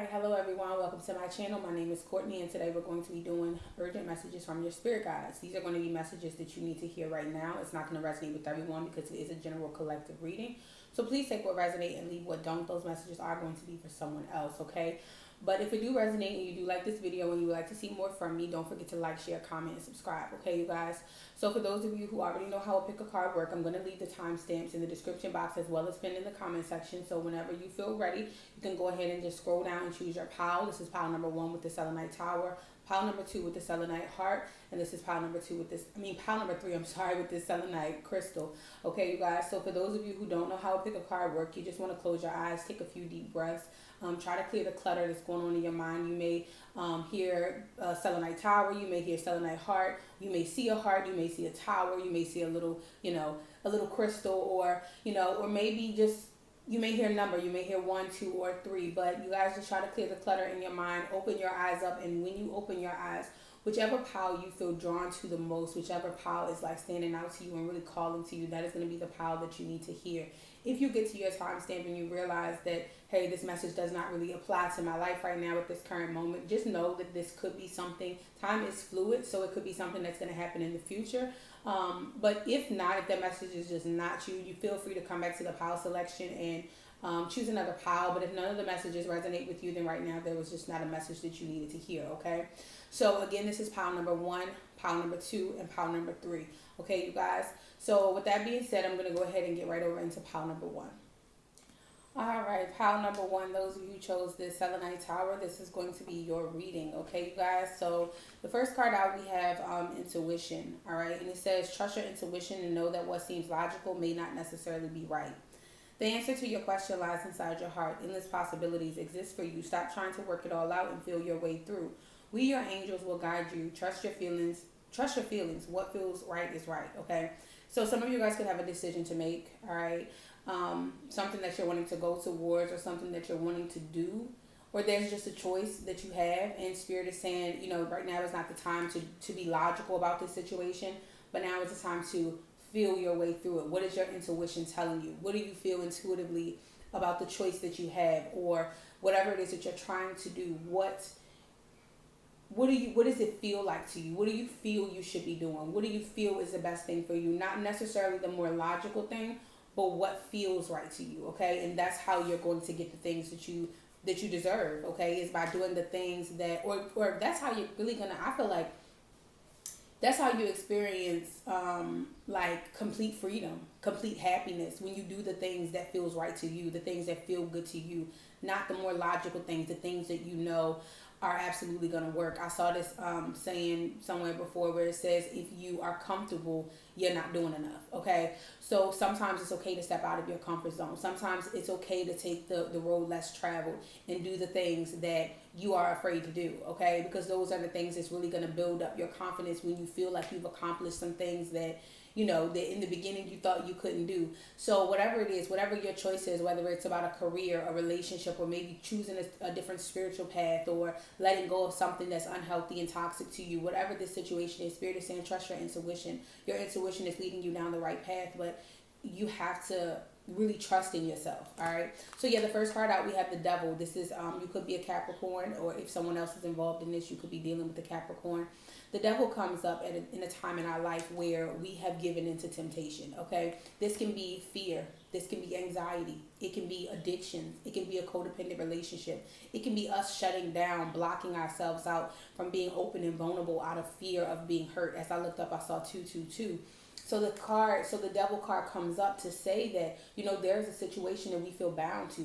Alright, hello everyone. Welcome to my channel. My name is Courtney, and today we're going to be doing urgent messages from your spirit guides. These are going to be messages that you need to hear right now. It's not going to resonate with everyone because it is a general collective reading. So please take what resonate and leave what don't. Those messages are going to be for someone else, okay? But if it do resonate and you do like this video and you would like to see more from me, don't forget to like, share, comment, and subscribe, okay, you guys? So for those of you who already know how a pick a card work, I'm going to leave the timestamps in the description box as well as pinned in the comment section. So whenever you feel ready, you can go ahead and just scroll down and choose your pile. This is pile number 1 with the selenite tower, pile number 2 with the selenite heart, and this is pile number 2 with this, pile number 3, I'm sorry, with this selenite crystal. Okay, you guys, so for those of you who don't know how a pick a card work, you just want to close your eyes, take a few deep breaths. Try to clear the clutter that's going on in your mind. You may hear selenite tower, you may hear selenite heart, you may see a heart, you may see a tower, you may see a little, a little crystal, or, or maybe just, you may hear a number, you may hear 1, 2, or 3, but you guys just try to clear the clutter in your mind, open your eyes up, and when you open your eyes, whichever pile you feel drawn to the most, whichever pile is like standing out to you and really calling to you, that is going to be the pile that you need to hear. If you get to your timestamp and you realize that, hey, this message does not really apply to my life right now at this current moment, just know that this could be something, time is fluid, so it could be something that's going to happen in the future. But if not, if that message is just not you, you feel free to come back to the pile selection and choose another pile. But if none of the messages resonate with you, then right now there was just not a message that you needed to hear, okay? So again, this is pile number 1, pile number 2, and pile number 3. Okay, you guys? So with that being said, I'm going to go ahead and get right over into pile number 1. All right, pile number 1, those of you who chose this selenite tower, this is going to be your reading, okay, you guys? So the first card out, we have intuition, all right? And it says, trust your intuition and know that what seems logical may not necessarily be right. The answer to your question lies inside your heart. Endless possibilities exist for you. Stop trying to work it all out and feel your way through. We, your angels, will guide you. Trust your feelings. Trust your feelings. What feels right is right, okay? So some of you guys could have a decision to make, all right? Something that you're wanting to go towards or something that you're wanting to do, or there's just a choice that you have, and Spirit is saying, right now is not the time to be logical about this situation, but now is the time to feel your way through it. What is your intuition telling you? What do you feel intuitively about the choice that you have, or whatever it is that you're trying to do? What does it feel like to you? What do you feel you should be doing? What do you feel is the best thing for you? Not necessarily the more logical thing, but what feels right to you, okay? And that's how you're going to get the things that you deserve, okay? Is by doing the things that, or that's how you're really gonna, I feel like, that's how you experience like complete freedom, complete happiness, when you do the things that feels right to you, the things that feel good to you, not the more logical things, the things that you know are absolutely going to work. I saw this saying somewhere before where it says, if you are comfortable, you're not doing enough, okay? So sometimes it's okay to step out of your comfort zone. Sometimes it's okay to take the road less traveled and do the things that you are afraid to do, okay? Because those are the things that's really going to build up your confidence when you feel like you've accomplished some things that that in the beginning you thought you couldn't do. So whatever it is, whatever your choice is, whether it's about a career, a relationship, or maybe choosing a different spiritual path, or letting go of something that's unhealthy and toxic to you, whatever this situation is, Spirit is saying, trust your intuition. Your intuition is leading you down the right path, but you have to really trust in yourself. All right, so yeah, the first card out, we have the Devil. This is you could be a Capricorn, or if someone else is involved in this, you could be dealing with the Capricorn. The Devil comes up in a time in our life where we have given into temptation, okay? This can be fear, this can be anxiety, it can be addiction, it can be a codependent relationship, it can be us shutting down, blocking ourselves out from being open and vulnerable out of fear of being hurt. As I looked up, I saw 222. So the Devil card comes up to say that, there's a situation that we feel bound to.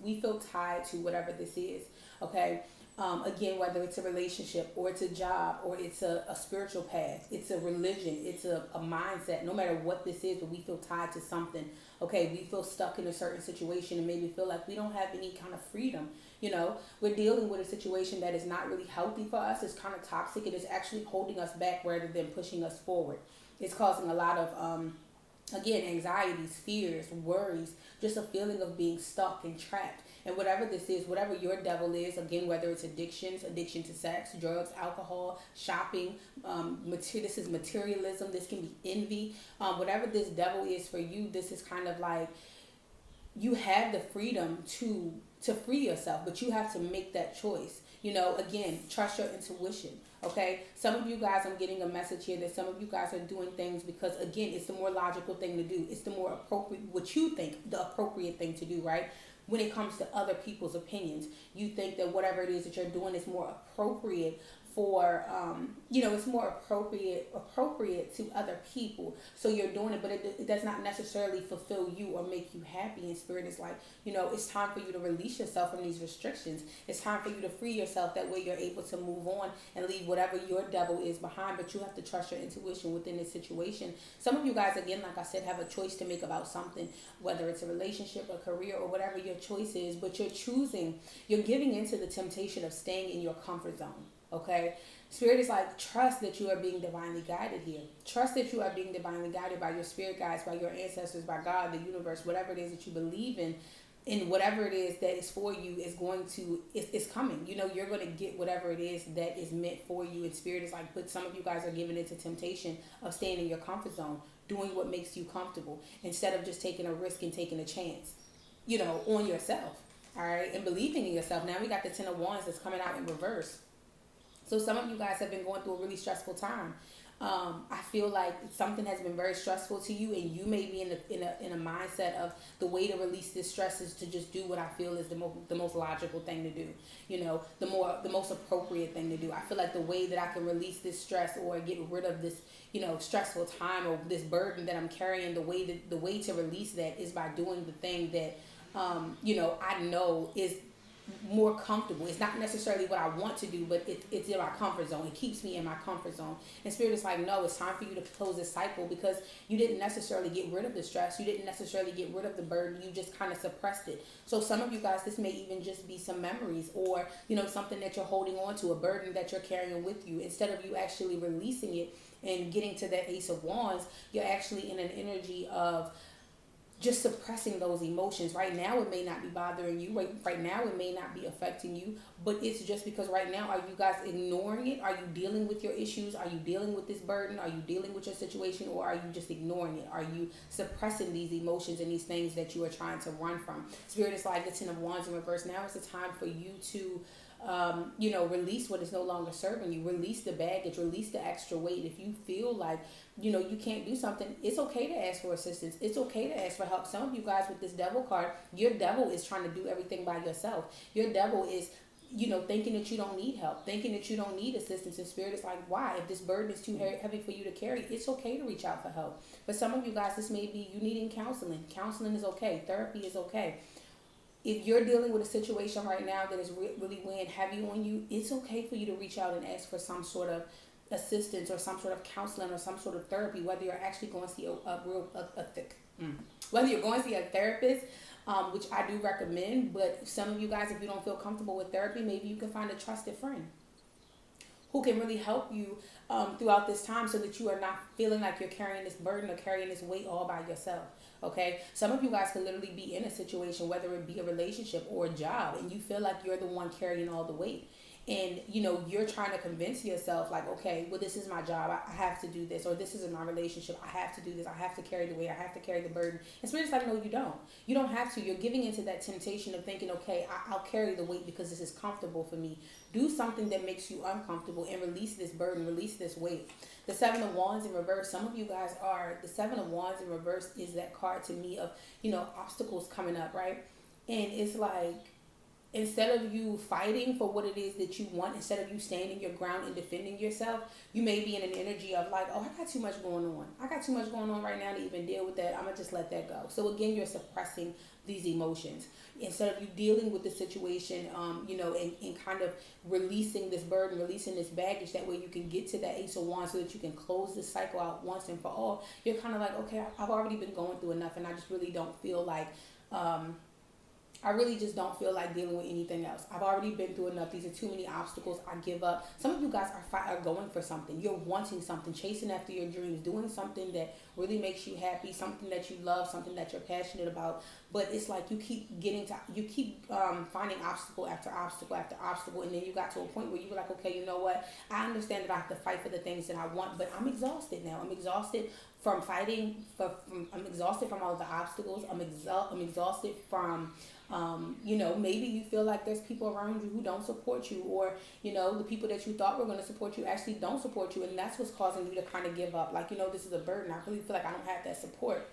We feel tied to whatever this is, okay? Again, whether it's a relationship, or it's a job, or it's a spiritual path, it's a religion, it's a mindset, no matter what this is, but we feel tied to something, okay? We feel stuck in a certain situation and maybe feel like we don't have any kind of freedom. We're dealing with a situation that is not really healthy for us. It's kind of toxic. It is actually holding us back rather than pushing us forward. It's causing a lot of, again, anxieties, fears, worries, just a feeling of being stuck and trapped. And whatever this is, whatever your devil is, again, whether it's addiction to sex, drugs, alcohol, shopping, this is materialism, this can be envy, whatever this devil is for you, this is kind of like, you have the freedom to to free yourself, but you have to make that choice. Again, trust your intuition. Okay, some of you guys, I'm getting a message here that some of you guys are doing things because, again, it's the more logical thing to do. It's the more appropriate, what you think the appropriate thing to do, right? When it comes to other people's opinions, you think that whatever it is that you're doing is more appropriate for it's more appropriate to other people, so you're doing it, but it does not necessarily fulfill you or make you happy. And spirit is like, it's time for you to release yourself from these restrictions. It's time for you to free yourself. That way you're able to move on and leave whatever your devil is behind, but you have to trust your intuition within this situation. Some of you guys, again, like I said, have a choice to make about something, whether it's a relationship, a career, or whatever your choice is, but you're giving into the temptation of staying in your comfort zone. Okay, spirit is like, trust that you are being divinely guided here. Trust that you are being divinely guided by your spirit guides, by your ancestors, by God, the universe, whatever it is that you believe in. And whatever it is that is for you is it's coming. You're going to get whatever it is that is meant for you. And spirit is like, but some of you guys are giving into temptation of staying in your comfort zone, doing what makes you comfortable, instead of just taking a risk and taking a chance, on yourself. All right, and believing in yourself. Now we got the 10 of Wands that's coming out in reverse. So some of you guys have been going through a really stressful time. I feel like something has been very stressful to you, and you may be in a mindset of the way to release this stress is to just do what I feel is the most logical thing to do. The most appropriate thing to do. I feel like the way that I can release this stress or get rid of this, stressful time or this burden that I'm carrying, the way to release that is by doing the thing that, I know is more comfortable. It's not necessarily what I want to do, but it's in my comfort zone. It keeps me in my comfort zone. And spirit is like, no, it's time for you to close this cycle, because you didn't necessarily get rid of the stress. You didn't necessarily get rid of the burden. You just kind of suppressed it. So some of you guys, this may even just be some memories or, something that you're holding on to, a burden that you're carrying with you. Instead of you actually releasing it and getting to that Ace of Wands, you're actually in an energy of just suppressing those emotions. Right now it may not be bothering you, right now it may not be affecting you, but it's just because right now, are you guys ignoring it? Are you dealing with your issues? Are you dealing with this burden? Are you dealing with your situation, or are you just ignoring it? Are you suppressing these emotions and these things that you are trying to run from? Spirit is like the 10 of Wands in reverse. Now is the time for you to release what is no longer serving you. Release the baggage, release the extra weight. If you feel like, you can't do something, it's okay to ask for assistance. It's okay to ask for help. Some of you guys with this devil card, your devil is trying to do everything by yourself. Your devil is, thinking that you don't need help, thinking that you don't need assistance. And spirit is like, why? If this burden is too heavy for you to carry, it's okay to reach out for help. But some of you guys, this may be you needing counseling. Counseling is okay. Therapy is okay. If you're dealing with a situation right now that is really weighing heavy on you, it's okay for you to reach out and ask for some sort of assistance or some sort of counseling or some sort of therapy, whether you're actually going to see whether you're going to see a therapist, which I do recommend. But some of you guys, if you don't feel comfortable with therapy, maybe you can find a trusted friend who can really help you throughout this time, so that you are not feeling like you're carrying this burden or carrying this weight all by yourself. Okay, some of you guys can literally be in a situation, whether it be a relationship or a job, and you feel like you're the one carrying all the weight. And, you're trying to convince yourself like, okay, well, this is my job. I have to do this. Or this is my relationship. I have to do this. I have to carry the weight. I have to carry the burden. And Spirit's like, no, you don't. You don't have to. You're giving into that temptation of thinking, okay, I'll carry the weight because this is comfortable for me. Do something that makes you uncomfortable and release this burden, release this weight. The 7 of Wands in reverse. Some of you guys the 7 of Wands in reverse is that card to me of, obstacles coming up, right? And it's like, instead of you fighting for what it is that you want, instead of you standing your ground and defending yourself, you may be in an energy of like, oh, I got too much going on. I got too much going on right now to even deal with that. I'm going to just let that go. So again, you're suppressing these emotions. Instead of you dealing with the situation, and kind of releasing this burden, releasing this baggage, that way you can get to that Ace of Wands so that you can close this cycle out once and for all. You're kind of like, okay, I've already been going through enough, and I just really don't feel like, I really just don't feel like dealing with anything else. I've already been through enough. These are too many obstacles. I give up. Some of you guys are going for something. You're wanting something, chasing after your dreams, doing something that really makes you happy, something that you love, something that you're passionate about. But it's like you keep finding obstacle after obstacle after obstacle, and then you got to a point where you were like, okay, you know what? I understand that I have to fight for the things that I want, but I'm exhausted now. I'm exhausted from fighting. I'm exhausted from all the obstacles. I'm exhausted from maybe you feel like there's people around you who don't support you, or the people that you thought were going to support you actually don't support you, and that's what's causing you to kind of give up. Like, this is a burden. I really feel like I don't have that support.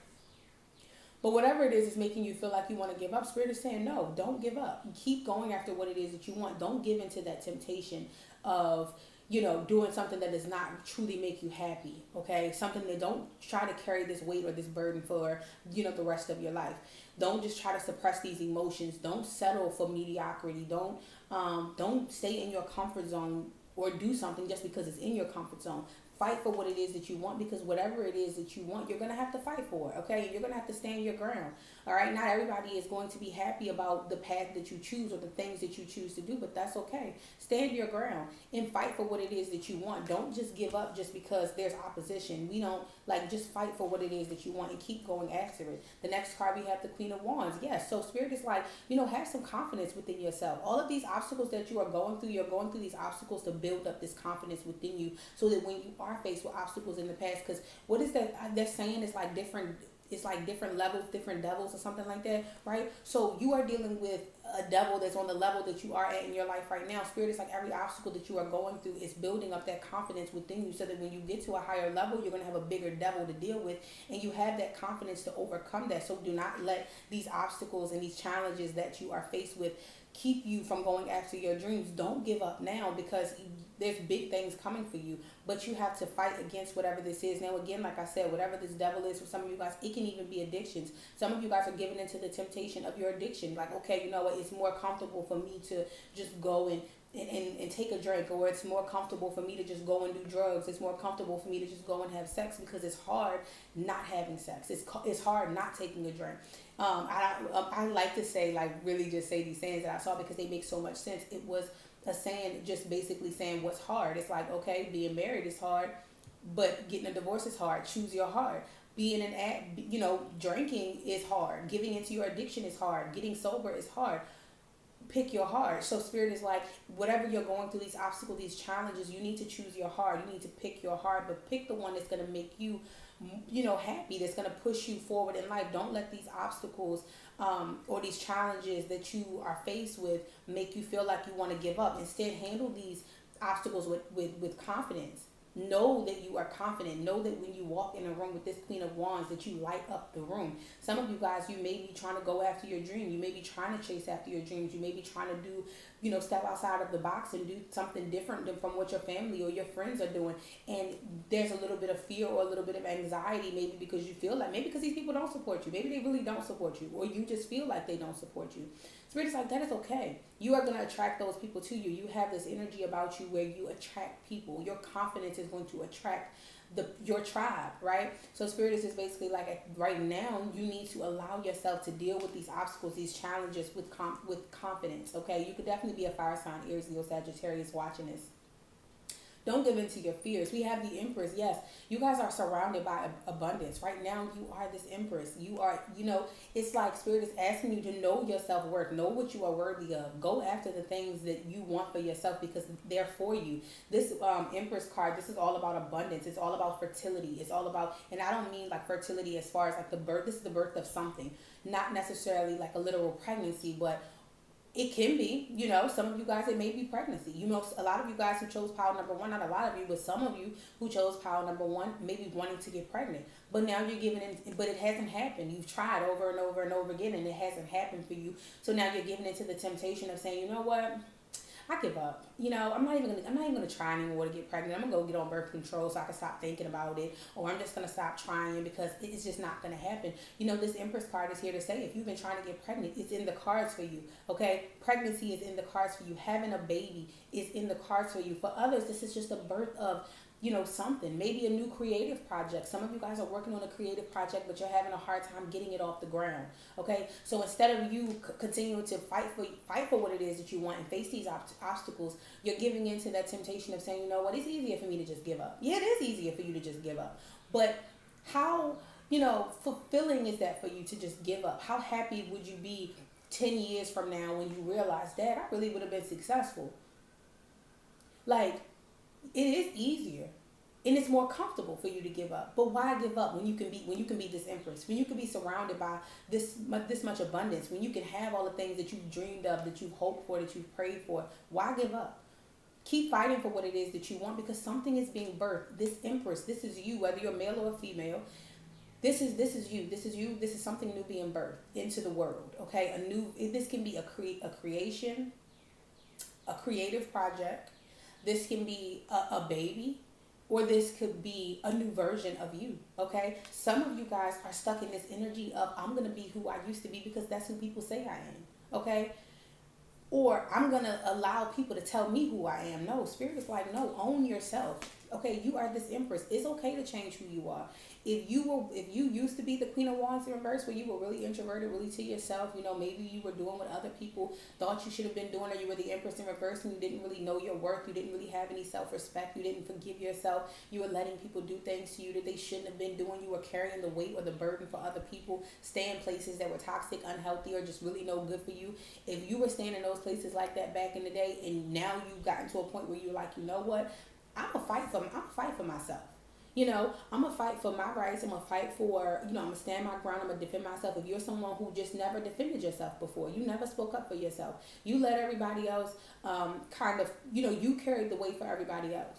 But whatever it is making you feel like you want to give up, Spirit is saying, no, don't give up. Keep going after what it is that you want. Don't give into that temptation of, doing something that does not truly make you happy, okay? Something that don't try to carry this weight or this burden for, the rest of your life. Don't just try to suppress these emotions. Don't settle for mediocrity. Don't stay in your comfort zone or do something just because it's in your comfort zone. Fight for what it is that you want, because whatever it is that you want, you're going to have to fight for, okay? You're going to have to stand your ground, all right? Not everybody is going to be happy about the path that you choose or the things that you choose to do, but that's okay. Stand your ground and fight for what it is that you want. Don't just give up just because there's opposition. We don't, just fight for what it is that you want and keep going after it. The next card, we have the Queen of Wands. Yes, so Spirit is like, have some confidence within yourself. All of these obstacles that you are going through, you're going through these obstacles to build up this confidence within you, so that when you are faced with obstacles in the past, because what is that they're saying is like different, it's like different levels, different devils or something like that, right? So you are dealing with a devil that's on the level that you are at in your life right now. Spirit is like every obstacle that you are going through is building up that confidence within you, so that when you get to a higher level, you're going to have a bigger devil to deal with, and you have that confidence to overcome that. So do not let these obstacles and these challenges that you are faced with keep you from going after your dreams. Don't give up now, because there's big things coming for you, but you have to fight against whatever this is. Now, again, like I said, whatever this devil is for some of you guys, it can even be addictions. Some of you guys are giving into the temptation of your addiction. Like, okay, you know what? It's more comfortable for me to just go and take a drink, or it's more comfortable for me to just go and do drugs. It's more comfortable for me to just go and have sex, because it's hard not having sex. It's hard not taking a drink. I like to say, like, really just say these sayings that I saw, because they make so much sense. It was a saying just basically saying what's hard. It's like, okay, being married is hard, but getting a divorce is hard. Choose your heart. Being drinking is hard. Giving into your addiction is hard. Getting sober is hard. Pick your heart. So Spirit is like, whatever you're going through, these obstacles, these challenges, you need to choose your heart. You need to pick your heart, but pick the one that's going to make you happy, that's going to push you forward in life. Don't let these obstacles or these challenges that you are faced with make you feel like you want to give up. Instead, handle these obstacles with confidence. Know that you are confident. Know that when you walk in a room with this Queen of Wands, that you light up the room. Some of you guys, you may be trying to go after your dream. You may be trying to chase after your dreams. You may be trying to do, step outside of the box and do something different than from what your family or your friends are doing. And there's a little bit of fear or a little bit of anxiety, maybe because you feel like, maybe because these people don't support you. Maybe they really don't support you, or you just feel like they don't support you. Spirit is like, that is okay. You are going to attract those people to you. You have this energy about you where you attract people. Your confidence is going to attract your tribe, right? So Spirit is just basically like, right now, you need to allow yourself to deal with these obstacles, these challenges with confidence, okay? You could definitely be a fire sign, Aries, Leo, Sagittarius watching this. Don't give in to your fears. We have the Empress. Yes, you guys are surrounded by abundance. Right now, you are this Empress. You are, it's like Spirit is asking you to know your self-worth. Know what you are worthy of. Go after the things that you want for yourself, because they're for you. This Empress card, this is all about abundance. It's all about fertility. It's all about, and I don't mean like fertility as far as like the birth. This is the birth of something. Not necessarily like a literal pregnancy, but it can be, some of you guys, it may be pregnancy. A lot of you guys who chose pile number one, not a lot of you, but some of you who chose pile number one, maybe wanting to get pregnant. But now you're giving in, but it hasn't happened. You've tried over and over and over again, and it hasn't happened for you. So now you're giving into the temptation of saying, you know what? I give up. I'm not even gonna try anymore to get pregnant. I'm gonna go get on birth control so I can stop thinking about it, or I'm just gonna stop trying because it's just not gonna happen. This Empress card is here to say, if you've been trying to get pregnant, it's in the cards for you. Okay, pregnancy is in the cards for you. Having a baby is in the cards for you. For others, this is just a birth of something, maybe a new creative project. Some of you guys are working on a creative project, but you're having a hard time getting it off the ground. Okay, so instead of you continuing to fight for what it is that you want and face these obstacles, you're giving into that temptation of saying, you know what, it's easier for me to just give up. Yeah, it is easier for you to just give up, but How, fulfilling is that for you to just give up? How happy would you be 10 years from now when you realize, Dad, I really would have been successful? Like, it is easier and it's more comfortable for you to give up. But why give up when you can be this empress, when you can be surrounded by this much abundance, when you can have all the things that you've dreamed of, that you've hoped for, that you've prayed for? Why give up? Keep fighting for what it is that you want, because something is being birthed. This empress, this is you, whether you're male or female. This is you. This is you. This is something new being birthed into the world. Okay, this can be a creation, a creative project. This can be a baby, or this could be a new version of you. Okay, some of you guys are stuck in this energy of, I'm gonna be who I used to be because that's who people say I am. Okay, or I'm gonna allow people to tell me who I am. No, Spirit is like, no, own yourself. Okay, you are this empress. It's okay to change who you are. If you used to be the Queen of Wands in reverse, where you were really introverted, really to yourself, maybe you were doing what other people thought you should have been doing, or you were the Empress in reverse and you didn't really know your worth, you didn't really have any self-respect, you didn't forgive yourself, you were letting people do things to you that they shouldn't have been doing, you were carrying the weight or the burden for other people, staying in places that were toxic, unhealthy, or just really no good for you. If you were staying in those places like that back in the day, and now you've gotten to a point where you're like, you know what, I'm gonna fight for myself. I'm gonna fight for my rights. I'm gonna fight for, I'm gonna stand my ground. I'm gonna defend myself. If you're someone who just never defended yourself before, you never spoke up for yourself, you let everybody else kind of, you carried the weight for everybody else.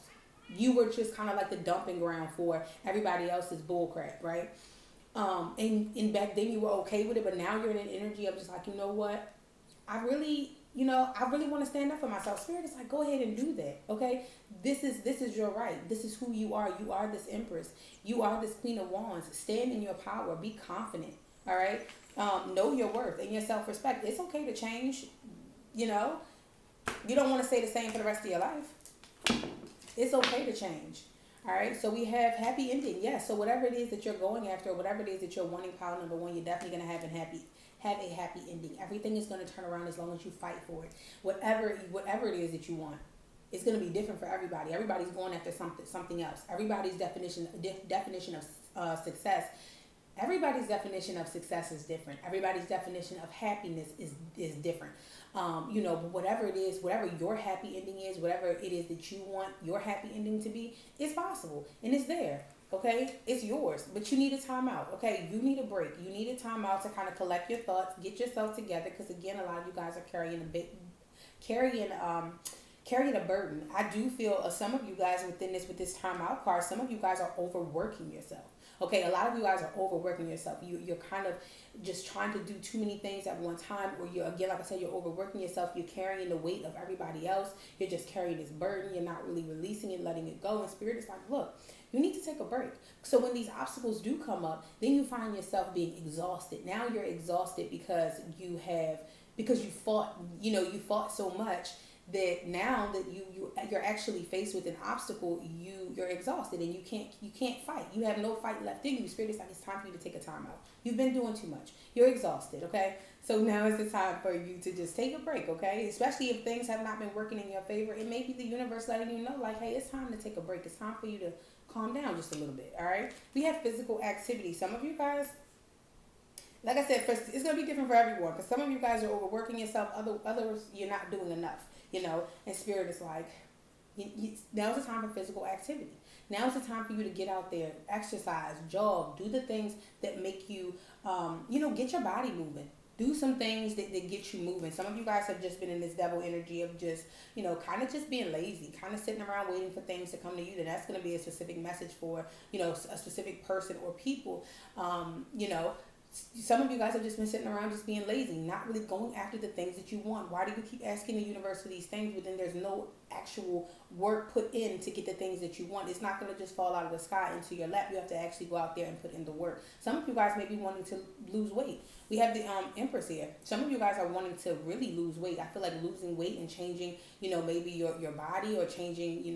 You were just kind of like the dumping ground for everybody else's bullcrap, right? And back then you were okay with it, but now you're in an energy of just like, you know what? I really want to stand up for myself. Spirit is like, go ahead and do that. Okay. This is your right. This is who you are. You are this empress. You are this Queen of Wands. Stand in your power. Be confident. All right. Know your worth and your self-respect. It's okay to change. You don't want to stay the same for the rest of your life. It's okay to change. All right. So we have happy ending. Yes. So whatever it is that you're going after, whatever it is that you're wanting, pile number one, you're definitely going to have a happy ending. Everything is going to turn around as long as you fight for it. Whatever it is that you want, it's going to be different for everybody. Everybody's going after something else. Everybody's definition of success. Everybody's definition of success is different. Everybody's definition of happiness is different. Whatever it is, whatever your happy ending is, whatever it is that you want your happy ending to be, it's possible and it's there. Okay, it's yours, but you need a timeout. Okay, you need a break. You need a timeout to kind of collect your thoughts, get yourself together. Because again, a lot of you guys are carrying a burden. I do feel some of you guys with this timeout card. Some of you guys are overworking yourself. Okay, a lot of you guys are overworking yourself. You're kind of just trying to do too many things at one time, or like I said, you're overworking yourself. You're carrying the weight of everybody else. You're just carrying this burden. You're not really releasing it, letting it go. And Spirit is like, look, you need to take a break. So when these obstacles do come up, then you find yourself being exhausted. Now you're exhausted because you fought so much that now that you're actually faced with an obstacle, you're exhausted and you can't fight. You have no fight left in you. Spirit is like, it's time for you to take a time out. You've been doing too much. You're exhausted, okay? So now is the time for you to just take a break, okay? Especially if things have not been working in your favor. It may be the universe letting you know, like, hey, it's time to take a break. It's time for you to calm down just a little bit, all right? We have physical activity. Some of you guys, like I said, it's going to be different for everyone, because some of you guys are overworking yourself. Others, you're not doing enough, and Spirit is like, now's the time for physical activity. Now's the time for you to get out there, exercise, jog, do the things that make you, get your body moving. Do some things that get you moving. Some of you guys have just been in this devil energy of just, kind of just being lazy, kind of sitting around waiting for things to come to you. And that's going to be a specific message for, a specific person or people. Some of you guys have just been sitting around just being lazy, not really going after the things that you want. Why do you keep asking the universe for these things, but then there's no actual work put in to get the things that you want? It's not going to just fall out of the sky into your lap. You have to actually go out there and put in the work. Some of you guys may be wanting to lose weight. We have the Empress here. Some of you guys are wanting to really lose weight. I feel like losing weight and changing, maybe your body, or changing,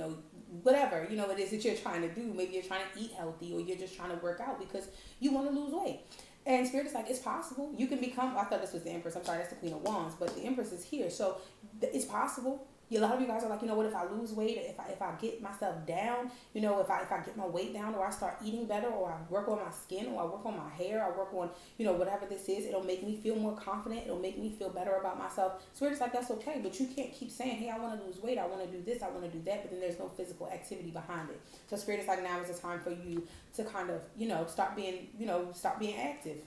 whatever, it is that you're trying to do. Maybe you're trying to eat healthy, or you're just trying to work out because you want to lose weight. And Spirit is like, it's possible. You can become, I thought this was the Empress. I'm sorry, that's the Queen of Wands, but the Empress is here. So it's possible. A lot of you guys are like, you know what, if I lose weight, if I get myself down, if I get my weight down, or I start eating better, or I work on my skin, or I work on my hair, I work on, whatever this is, it'll make me feel more confident, it'll make me feel better about myself. Spirit's like, that's okay, but you can't keep saying, hey, I want to lose weight, I want to do this, I want to do that, but then there's no physical activity behind it. So Spirit is like, now is the time for you to kind of, start being active.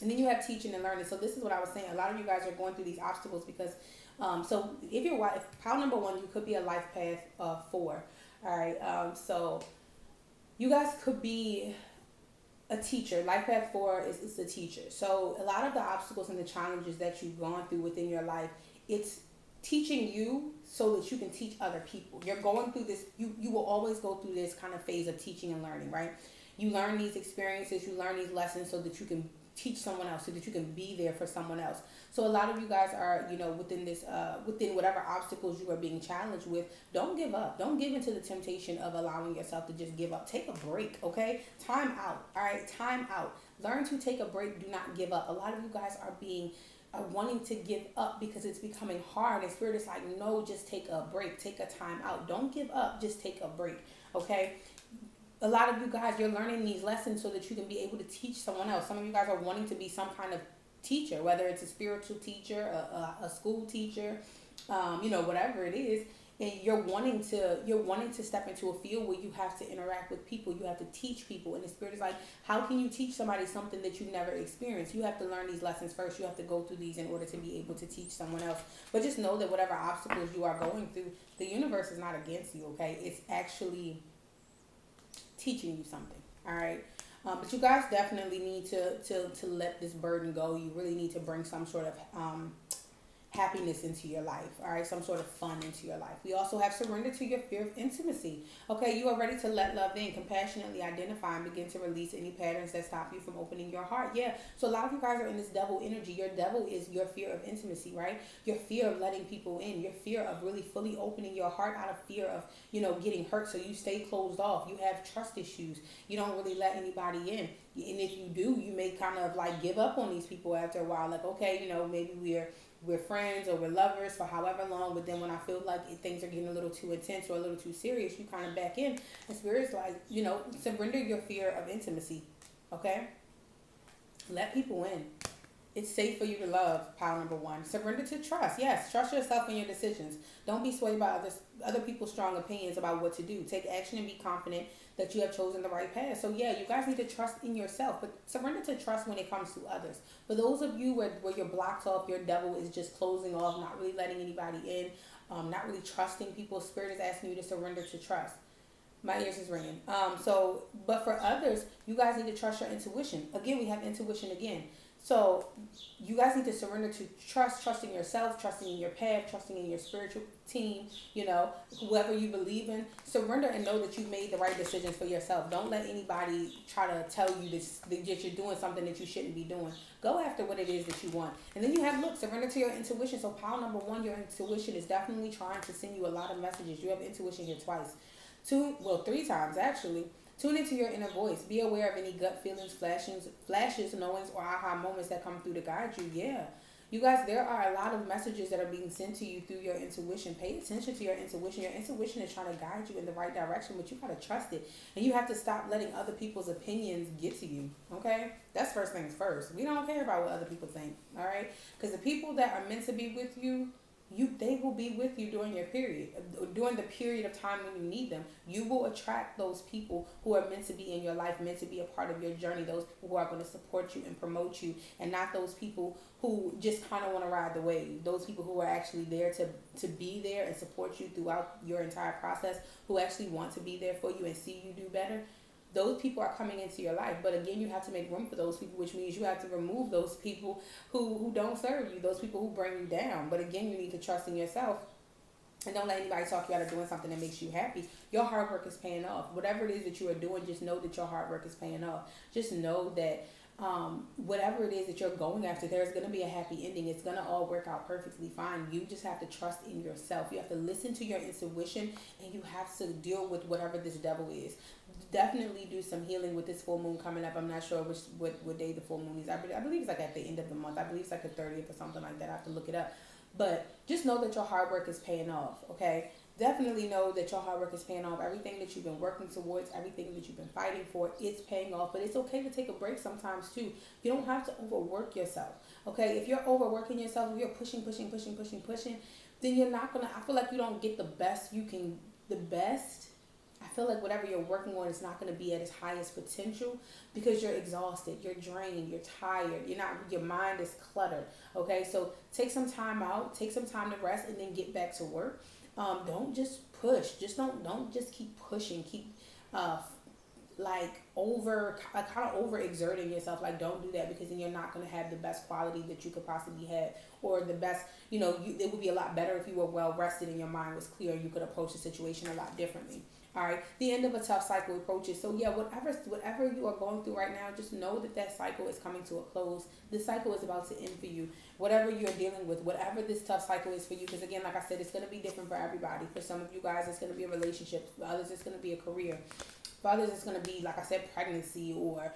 And then you have teaching and learning. So this is what I was saying. A lot of you guys are going through these obstacles because, so if you're pile number 1, you could be a life path 4. All right. So you guys could be a teacher. Life path 4 is a teacher. So a lot of the obstacles and the challenges that you've gone through within your life, it's teaching you so that you can teach other people. You're going through this. You will always go through this kind of phase of teaching and learning, right? You learn these experiences, you learn these lessons so that you can teach someone else, so that you can be there for someone else. So a lot of you guys are, within whatever obstacles you are being challenged with, don't give up. Don't give into the temptation of allowing yourself to just give up. Take a break, okay? Time out, all right? Time out. Learn to take a break. Do not give up. A lot of you guys are wanting to give up because it's becoming hard. And Spirit is like, no, just take a break. Take a time out. Don't give up. Just take a break, okay? A lot of you guys, you're learning these lessons so that you can be able to teach someone else. Some of you guys are wanting to be some kind of teacher, whether it's a spiritual teacher, a school teacher, whatever it is. And you're wanting to step into a field where you have to interact with people. You have to teach people. And the Spirit is like, how can you teach somebody something that you've never experienced? You have to learn these lessons first. You have to go through these in order to be able to teach someone else. But just know that whatever obstacles you are going through, the universe is not against you, okay? It's actually teaching you something. All right. But you guys definitely need to let this burden go. You really need to bring some sort of happiness into your life, all right, some sort of fun into your life. We also have surrender to your fear of intimacy. Okay, you are ready to let love in, compassionately identify and begin to release any patterns that stop you from opening your heart. Yeah, so a lot of you guys are in this devil energy. Your devil is your fear of intimacy, right? Your fear of letting people in, your fear of really fully opening your heart out of fear of, getting hurt. So you stay closed off. You have trust issues. You don't really let anybody in. And if you do, you may kind of like give up on these people after a while. Like, okay, maybe we're friends or we're lovers for however long, but then when I feel like things are getting a little too intense or a little too serious, you kind of back in. And Spirit's like, surrender your fear of intimacy, okay? Let people in. It's safe for you to love, pile number 1. Surrender to trust. Yes, trust yourself in your decisions. Don't be swayed by other people's strong opinions about what to do. Take action and be confident that you have chosen the right path. So yeah, you guys need to trust in yourself, but surrender to trust when it comes to others. For those of you where you're blocked off, your devil is just closing off, not really letting anybody in, not really trusting people, Spirit is asking you to surrender to trust. My ears is ringing. But for others, you guys need to trust your intuition. Again, we have intuition again. So you guys need to surrender to trusting yourself, trusting in your path, trusting in your spiritual team, whoever you believe in. Surrender and know that you've made the right decisions for yourself. Don't let anybody try to tell you that you're doing something that you shouldn't be doing. Go after what it is that you want. And then you have, surrender to your intuition. So pile number 1, your intuition is definitely trying to send you a lot of messages. You have intuition here twice. 3 times actually. Tune into your inner voice. Be aware of any gut feelings, flashes, knowings, or aha moments that come through to guide you. Yeah. You guys, there are a lot of messages that are being sent to you through your intuition. Pay attention to your intuition. Your intuition is trying to guide you in the right direction, but you got to trust it. And you have to stop letting other people's opinions get to you. Okay? That's first things first. We don't care about what other people think. All right? Because the people that are meant to be with you, they will be with you during your period, during the period of time when you need them. You will attract those people who are meant to be in your life, meant to be a part of your journey, those people who are going to support you and promote you, and not those people who just kind of want to ride the wave. Those people who are actually there to be there and support you throughout your entire process, who actually want to be there for you and see you do better. Those people are coming into your life. But again, you have to make room for those people, which means you have to remove those people who don't serve you, those people who bring you down. But again, you need to trust in yourself and don't let anybody talk you out of doing something that makes you happy. Your hard work is paying off. Whatever it is that you are doing, just know that your hard work is paying off. Just know that whatever it is that you're going after, there's going to be a happy ending. It's going to all work out perfectly fine. You just have to trust in yourself. You have to listen to your intuition, and you have to deal with whatever this devil is. Definitely do some healing with this full moon coming up. I'm not sure what day the full moon is. I believe it's like at the end of the month. I believe it's like the 30th or something like that. I have to look it up. But just know that your hard work is paying off, okay? Definitely know that your hard work is paying off. Everything that you've been working towards, everything that you've been fighting for, it's paying off. But it's okay to take a break sometimes too. You don't have to overwork yourself, okay? If you're overworking yourself, if you're pushing, then you're not gonna. I feel like you don't get the best you can. The best. I feel like whatever you're working on is not going to be at its highest potential because you're exhausted, you're drained, you're tired, you're not. Your mind is cluttered. Okay, so take some time out, take some time to rest, and then get back to work. Don't just push. Just don't just keep pushing. Keep uh, like kind of over exerting yourself. Like, don't do that, because then you're not going to have the best quality that you could possibly have, or the best, it would be a lot better if you were well rested and your mind was clear and you could approach the situation a lot differently. All right, the end of a tough cycle approaches. So yeah, whatever you are going through right now, just know that cycle is coming to a close. This cycle is about to end for you. Whatever you're dealing with, whatever this tough cycle is for you, because again, like I said, it's going to be different for everybody. For some of you guys, it's going to be a relationship. For others, it's going to be a career. For others, it's going to be, like I said, pregnancy, or,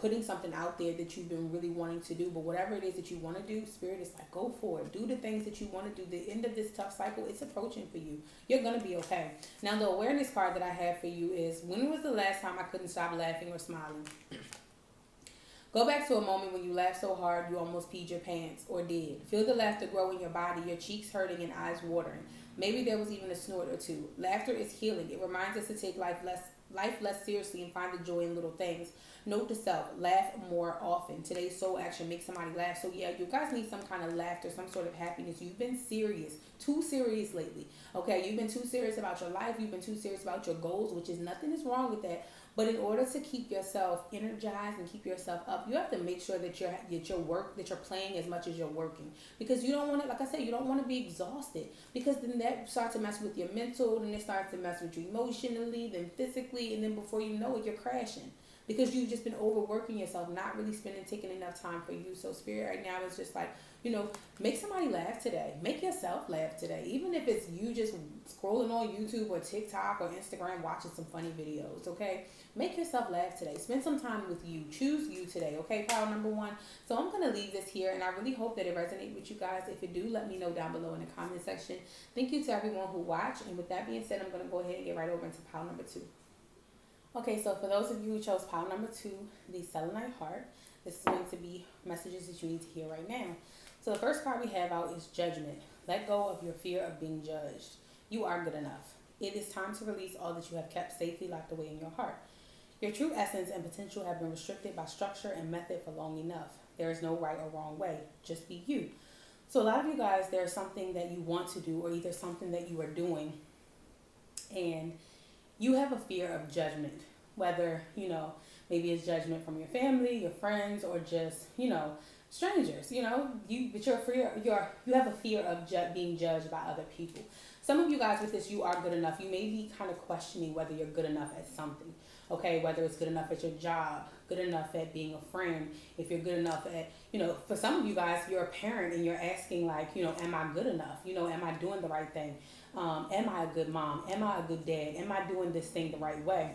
putting something out there that you've been really wanting to do. But whatever it is that you want to do, Spirit is like, go for it. Do the things that you want to do. The end of this tough cycle, it's approaching for you. You're going to be okay. Now, the awareness card that I have for you is, when was the last time I couldn't stop laughing or smiling? Go back to a moment when you laughed so hard you almost peed your pants, or did. Feel the laughter grow in your body, your cheeks hurting and eyes watering. Maybe there was even a snort or two. Laughter is healing. It reminds us to take life less seriously and find the joy in little things. Note to self, laugh more often. Today's soul action, make somebody laugh. So yeah, you guys need some kind of laughter, some sort of happiness. You've been too serious lately. Okay, you've been too serious about your life. You've been too serious about your goals, which is nothing is wrong with that. But in order to keep yourself energized and keep yourself up, you have to make sure that you're playing as much as you're working, because you don't want to, like I said, you don't want to be exhausted, because then that starts to mess with your mental, then it starts to mess with you emotionally, then physically, and then before you know it, you're crashing, because you've just been overworking yourself, not really taking enough time for you. So Spirit right now is just like, make somebody laugh today. Make yourself laugh today. Even if it's you just scrolling on YouTube or TikTok or Instagram watching some funny videos, okay? Make yourself laugh today. Spend some time with you. Choose you today, okay? Power number one. So I'm going to leave this here, and I really hope that it resonates with you guys. If it do, let me know down below in the comment section. Thank you to everyone who watched. And with that being said, I'm going to go ahead and get right over into pile number two. Okay, so for those of you who chose pile number two, the Selenite Heart, this is going to be messages that you need to hear right now. So the first card we have out is Judgment. Let go of your fear of being judged. You are good enough. It is time to release all that you have kept safely locked away in your heart. Your true essence and potential have been restricted by structure and method for long enough. There is no right or wrong way. Just be you. So a lot of you guys, there's something that you want to do, or either something that you are doing, and you have a fear of judgment. Whether, maybe it's judgment from your family, your friends, or just, strangers, but you have a fear of being judged by other people. Some of you guys with this, you are good enough. You may be kind of questioning whether you're good enough at something, okay? Whether it's good enough at your job, good enough at being a friend, if you're good enough at, for some of you guys, you're a parent and you're asking like, am I good enough? Am I doing the right thing? Am I a good mom? Am I a good dad? Am I doing this thing the right way?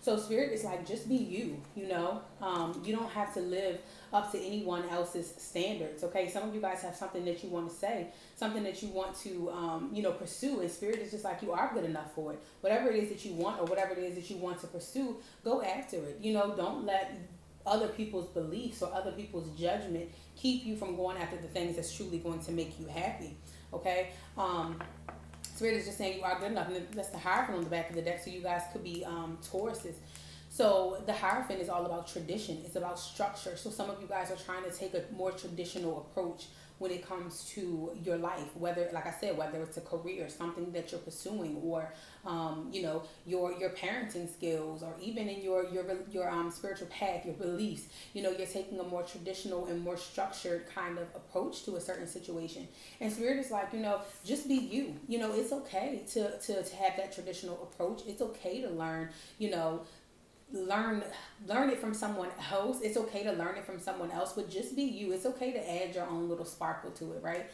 So Spirit is like, just be you, you don't have to live up to anyone else's standards. Okay. Some of you guys have something that you want to say, something that you want to, pursue, and Spirit is just like, you are good enough for it. Whatever it is that you want, or whatever it is that you want to pursue, go after it. Don't let other people's beliefs or other people's judgment keep you from going after the things that's truly going to make you happy. Okay. Spirit is just saying you are good enough. And that's the Hierophant on the back of the deck. So you guys could be Tauruses. So the Hierophant is all about tradition. It's about structure. So some of you guys are trying to take a more traditional approach when it comes to your life. Whether, like I said, whether it's a career, something that you're pursuing, or your parenting skills, or even in your spiritual path, your beliefs. You're taking a more traditional and more structured kind of approach to a certain situation. And Spirit is like, just be you. It's okay to have that traditional approach. It's okay to learn, learn it from someone else. It's okay to learn it from someone else, but just be you. It's okay to add your own little sparkle to it, right?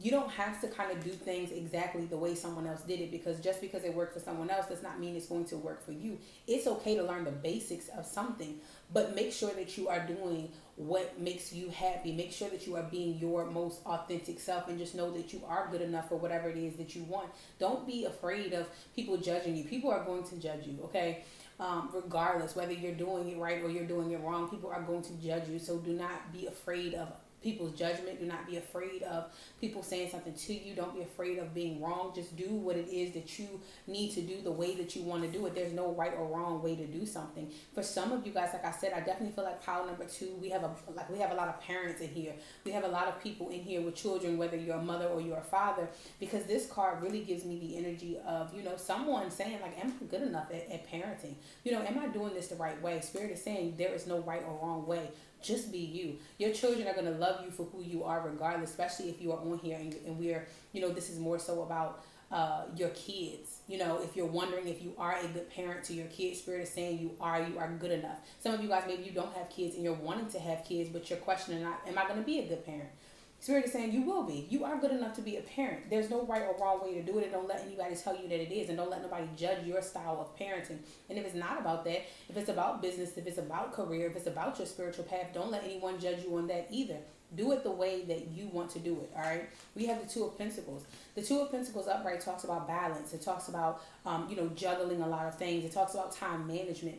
you don't have to kind of do things exactly the way someone else did it, because just because it worked for someone else does not mean it's going to work for you. It's okay to learn the basics of something, but make sure that you are doing what makes you happy. Make sure that you are being your most authentic self, and just know that you are good enough for whatever it is that you want. Don't be afraid of people judging you. People are going to judge you, okay? Regardless whether you're doing it right or you're doing it wrong, people are going to judge you. So do not be afraid of people's judgment. Do not be afraid of people saying something to you. Don't be afraid of being wrong. Just do what it is that you need to do the way that you want to do it. There's no right or wrong way to do something. For some of you guys, like I said, I definitely feel like pile number 2, we have a lot of parents in here. We have a lot of people in here with children, whether you're a mother or you're a father, because this card really gives me the energy of, someone saying like, am I good enough at parenting? Am I doing this the right way? Spirit is saying there is no right or wrong way. Just be you. Your children are going to love you for who you are regardless, especially if you are on here and we're, this is more so about your kids. If you're wondering if you are a good parent to your kids, Spirit is saying you are good enough. Some of you guys, maybe you don't have kids and you're wanting to have kids, but you're questioning, am I going to be a good parent? Spirit is saying you will be. You are good enough to be a parent. There's no right or wrong way to do it, and don't let anybody tell you that it is, and don't let nobody judge your style of parenting. And if it's not about that, if it's about business, if it's about career, if it's about your spiritual path, don't let anyone judge you on that either. Do it the way that you want to do it, all right? We have the Two of Pentacles. The Two of Pentacles upright talks about balance. It talks about, juggling a lot of things. It talks about time management.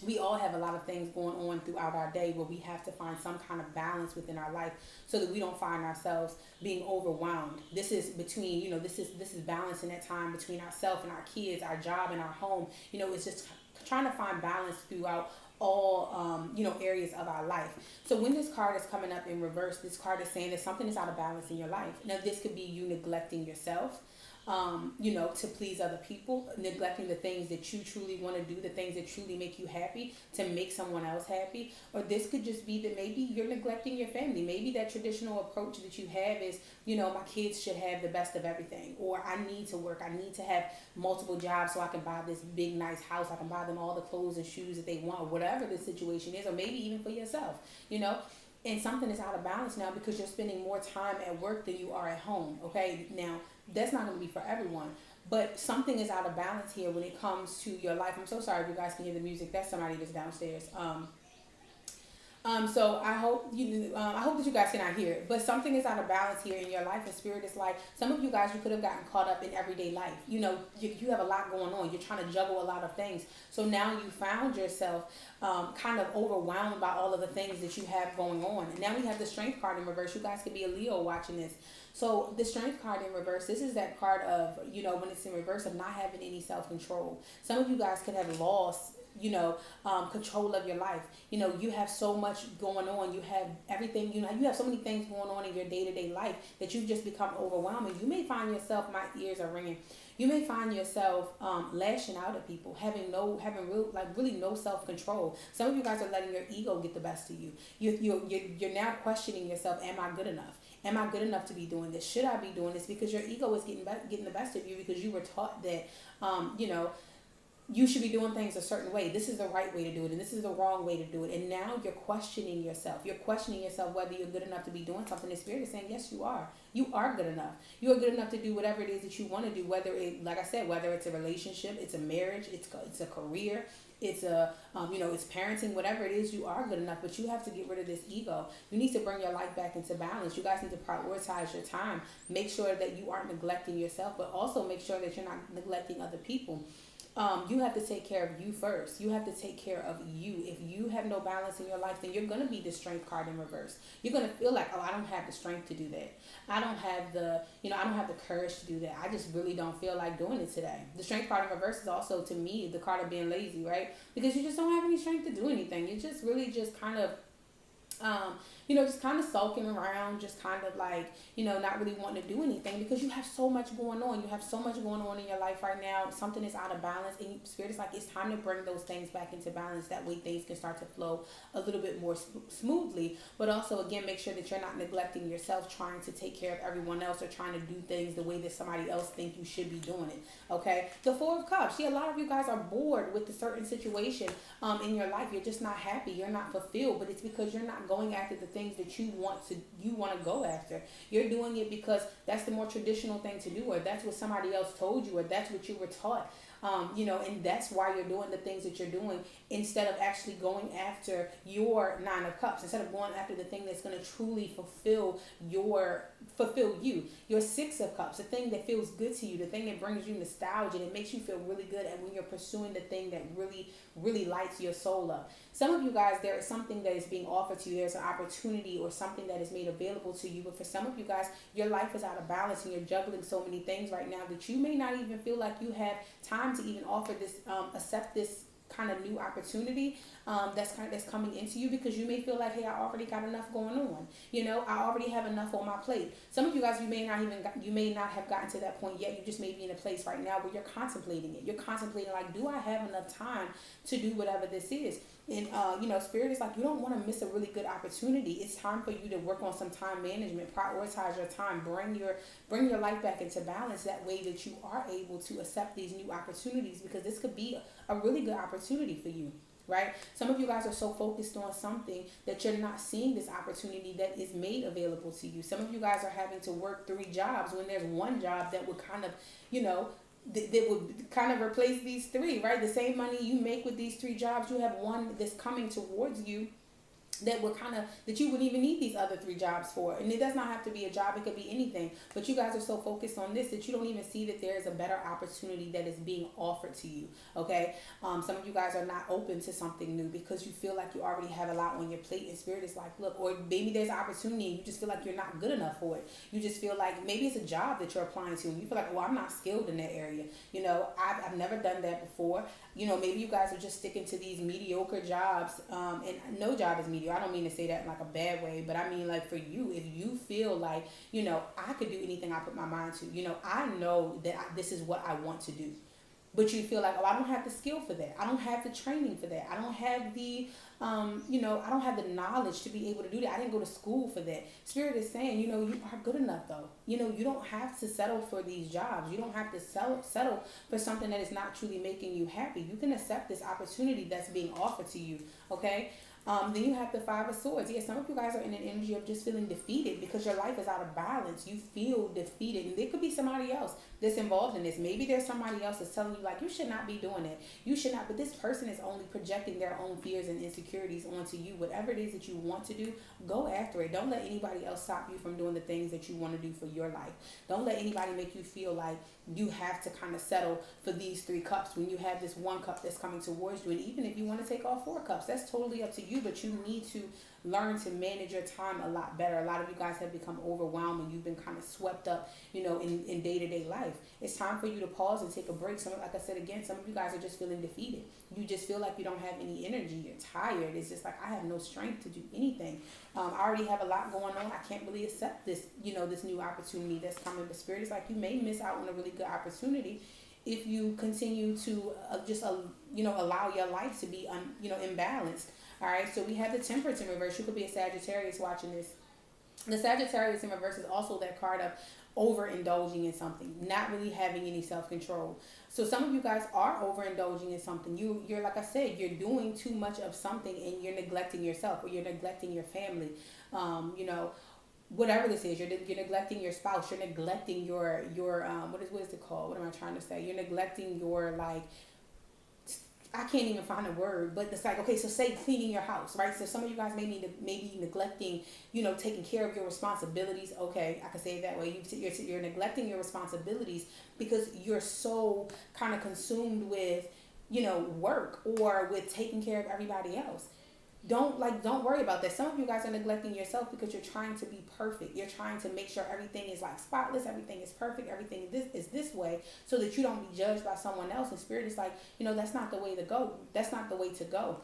We all have a lot of things going on throughout our day where we have to find some kind of balance within our life so that we don't find ourselves being overwhelmed. This is between, this is balancing that time between ourselves and our kids, our job and our home. It's just trying to find balance throughout all, areas of our life. So when this card is coming up in reverse, this card is saying that something is out of balance in your life. Now, this could be you neglecting yourself. To please other people, neglecting the things that you truly want to do, the things that truly make you happy to make someone else happy. Or this could just be that maybe you're neglecting your family. Maybe that traditional approach that you have is, my kids should have the best of everything, or I need to work. I need to have multiple jobs so I can buy this big, nice house. I can buy them all the clothes and shoes that they want, or whatever the situation is, or maybe even for yourself, and something is out of balance now because you're spending more time at work than you are at home. Okay. Now, that's not going to be for everyone, but something is out of balance here when it comes to your life. I'm so sorry if you guys can hear the music. That's somebody that's downstairs. So I hope I hope that you guys cannot hear it, but something is out of balance here in your life, and Spirit is like, some of you guys, you could have gotten caught up in everyday life. You have a lot going on. You're trying to juggle a lot of things. So now you found yourself kind of overwhelmed by all of the things that you have going on. And now we have the Strength card in reverse. You guys could be a Leo watching this. So the Strength card in reverse, this is that card of, when it's in reverse, of not having any self-control. Some of you guys could have lost control of your life. You have so much going on. You have everything, you have so many things going on in your day-to-day life that you've just become overwhelming. You may find yourself, my ears are ringing. You may find yourself lashing out at people, having really no self-control. Some of you guys are letting your ego get the best of you. You're now questioning yourself. Am I good enough? Am I good enough to be doing this? Should I be doing this? Because your ego is getting the best of you because you were taught that, you should be doing things a certain way. This is the right way to do it, and this is the wrong way to do it. And now you're questioning yourself. You're questioning yourself whether you're good enough to be doing something. The Spirit is saying, yes, you are. You are good enough. You are good enough to do whatever it is that you want to do, whether it's a relationship, it's a marriage, it's a career, it's it's parenting, whatever it is, you are good enough. But you have to get rid of this ego. You need to bring your life back into balance. You guys need to prioritize your time. Make sure that you aren't neglecting yourself, but also make sure that you're not neglecting other people. You have to take care of you first. You have to take care of you. If you have no balance in your life, then you're going to be the Strength card in reverse. You're going to feel like, I don't have the strength to do that. I don't have the courage to do that. I just really don't feel like doing it today. The Strength card in reverse is also, to me, the card of being lazy, right? Because you just don't have any strength to do anything. You're just really just kind of just kind of sulking around, just kind of like, not really wanting to do anything because you have so much going on. You have so much going on in your life right now. Something is out of balance, and Spirit is like, it's time to bring those things back into balance. That way things can start to flow a little bit more smoothly. But also, again, make sure that you're not neglecting yourself, trying to take care of everyone else or trying to do things the way that somebody else think you should be doing it. Okay? The Four of Cups. See, a lot of you guys are bored with a certain situation in your life. You're just not happy. You're not fulfilled, but it's because you're not not going after the things that you want to go after. You're doing it because that's the more traditional thing to do, or that's what somebody else told you, or that's what you were taught. And that's why you're doing the things that you're doing, instead of actually going after your Nine of Cups, instead of going after the thing that's going to truly fulfill you, your Six of Cups, the thing that feels good to you, the thing that brings you nostalgia, and it makes you feel really good, and when you're pursuing the thing that really, really lights your soul up. Some of you guys, there is something that is being offered to you. There's an opportunity or something that is made available to you. But for some of you guys, your life is out of balance and you're juggling so many things right now that you may not even feel like you have time to even offer this, accept this kind of new opportunity that's coming into you, because you may feel like, hey, I already got enough going on. I already have enough on my plate. Some of you guys, you may not have gotten to that point yet. You just may be in a place right now where you're contemplating it. You're contemplating, like, do I have enough time to do whatever this is? And Spirit is like, you don't want to miss a really good opportunity. It's time for you to work on some time management. Prioritize your time. Bring your life back into balance. That way that you are able to accept these new opportunities, because this could be a really good opportunity for you. Right? Some of you guys are so focused on something that you're not seeing this opportunity that is made available to you. Some of you guys are having to work 3 jobs when there's one job that would kind of, that would kind of replace these 3, right? The same money you make with these 3 jobs, you have one that's coming towards you that you wouldn't even need these other 3 jobs for. And it does not have to be a job, it could be anything. But you guys are so focused on this that you don't even see that there is a better opportunity that is being offered to you. Okay. Some of you guys are not open to something new because you feel like you already have a lot on your plate, and Spirit is like, look, or maybe there's an opportunity and you just feel like you're not good enough for it. You just feel like maybe it's a job that you're applying to and you feel like, well, I'm not skilled in that area. I've never done that before. Maybe you guys are just sticking to these mediocre jobs, and no job is mediocre. I don't mean to say that in like a bad way, but I mean, like, for you, if you feel like, I could do anything I put my mind to, I know that this is what I want to do. But you feel like, oh, I don't have the skill for that. I don't have the training for that. I don't have the, I don't have the knowledge to be able to do that. I didn't go to school for that. Spirit is saying, you are good enough though. You don't have to settle for these jobs. You don't have to settle for something that is not truly making you happy. You can accept this opportunity that's being offered to you. Okay. Then you have the 5 of Swords. Yeah, some of you guys are in an energy of just feeling defeated because your life is out of balance. You feel defeated. And there could be somebody else that's involved in this. Maybe there's somebody else that's telling you, like, you should not be doing it. You should not. But this person is only projecting their own fears and insecurities onto you. Whatever it is that you want to do, go after it. Don't let anybody else stop you from doing the things that you want to do for your life. Don't let anybody make you feel like you have to kind of settle for these 3 cups when you have this 1 cup that's coming towards you. And even if you want to take all 4 cups, that's totally up to you. But you need to learn to manage your time a lot better. A lot of you guys have become overwhelmed and you've been kind of swept up, in day-to-day life. It's time for you to pause and take a break. Like I said again, some of you guys are just feeling defeated. You just feel like you don't have any energy. You're tired. It's just like, I have no strength to do anything. I already have a lot going on. I can't really accept this, this new opportunity that's coming. But Spirit is like, you may miss out on a really good opportunity if you continue to allow your life to be, imbalanced. All right, so we have the Temperance in reverse. You could be a Sagittarius watching this. The Sagittarius in reverse is also that card of overindulging in something, not really having any self-control. So some of you guys are overindulging in something. You're like I said, you're doing too much of something and you're neglecting yourself, or you're neglecting your family. Whatever this is, you're neglecting your spouse. You're neglecting your what is it called? What am I trying to say? You're neglecting your, like, I can't even find a word, but it's like, okay, so say cleaning your house, right? So some of you guys may be neglecting, taking care of your responsibilities. Okay, I can say it that way. You're neglecting your responsibilities because you're so kind of consumed with, work or with taking care of everybody else. Don't worry about that. Some of you guys are neglecting yourself because you're trying to be perfect. You're trying to make sure everything is like spotless, everything is perfect, everything is this way, so that you don't be judged by someone else. And Spirit is like, that's not the way to go. That's not the way to go.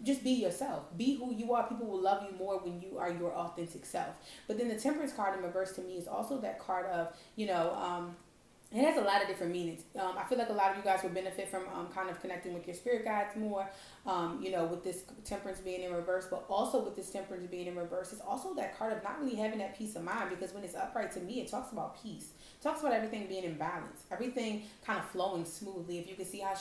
Just be yourself. Be who you are. People will love you more when you are your authentic self. But then the Temperance card in reverse to me is also that card of, it has a lot of different meanings. I feel like a lot of you guys would benefit from kind of connecting with your spirit guides more, with this Temperance being in reverse, but also with this Temperance being in reverse, it's also that card of not really having that peace of mind, because when it's upright, to me, it talks about peace. It talks about everything being in balance, everything kind of flowing smoothly. If you can see how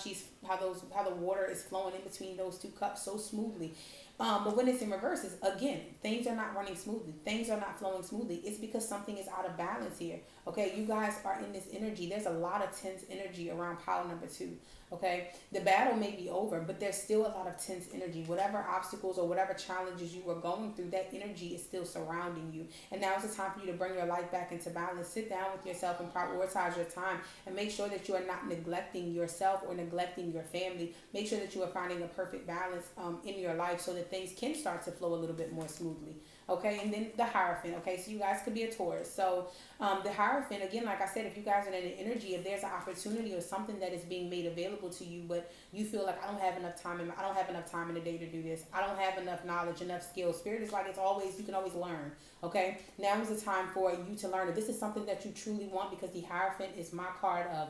the water is flowing in between those 2 cups so smoothly. But when it's in reverse, is again, things are not running smoothly. Things are not flowing smoothly. It's because something is out of balance here. Okay, you guys are in this energy. There's a lot of tense energy around pile number two. Okay, the battle may be over, but there's still a lot of tense energy. Whatever obstacles or whatever challenges you were going through, that energy is still surrounding you. And now is the time for you to bring your life back into balance. Sit down with yourself and prioritize your time, and make sure that you are not neglecting yourself or neglecting your family. Make sure that you are finding a perfect balance in your life so that things can start to flow a little bit more smoothly. Okay, and then the Hierophant. Okay, so you guys could be a Taurus. So the Hierophant, again, like I said, if you guys are in the energy, if there's an opportunity or something that is being made available to you, but you feel like I don't have enough time, I don't have enough time in the day to do this. I don't have enough knowledge, enough skills. Spirit is like, it's always, you can always learn. Okay, now is the time for you to learn. If this is something that you truly want, because the Hierophant is my card of,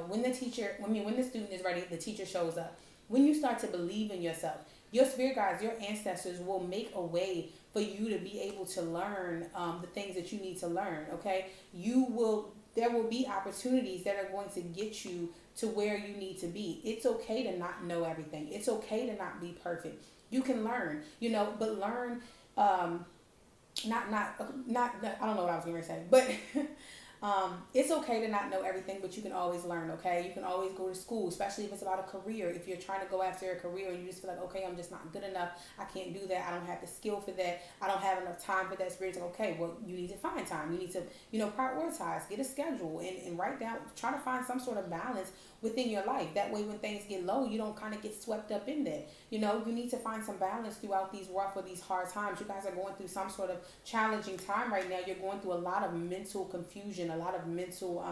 when the teacher, when the student is ready, the teacher shows up. When you start to believe in yourself, your spirit guides, your ancestors will make a way for you to be able to learn the things that you need to learn. Okay, there will be opportunities that are going to get you to where you need to be. It's okay to not know everything. It's okay to not be perfect. You can learn, but learn. Not I don't know what I was going to say, but it's okay to not know everything, but you can always learn. Okay, you can always go to school, especially if it's about a career. If you're trying to go after a career and you just feel like, okay, I'm just not good enough, I can't do that, I don't have the skill for that, I don't have enough time for that. Spirit's like, okay, well, you need to find time. You need to prioritize, get a schedule, and write down, try to find some sort of balance within your life. That way when things get low, you don't kind of get swept up in that. You need to find some balance throughout these rough or these hard times. You guys are going through some sort of challenging time right now. You're going through a lot of mental confusion, a lot of mental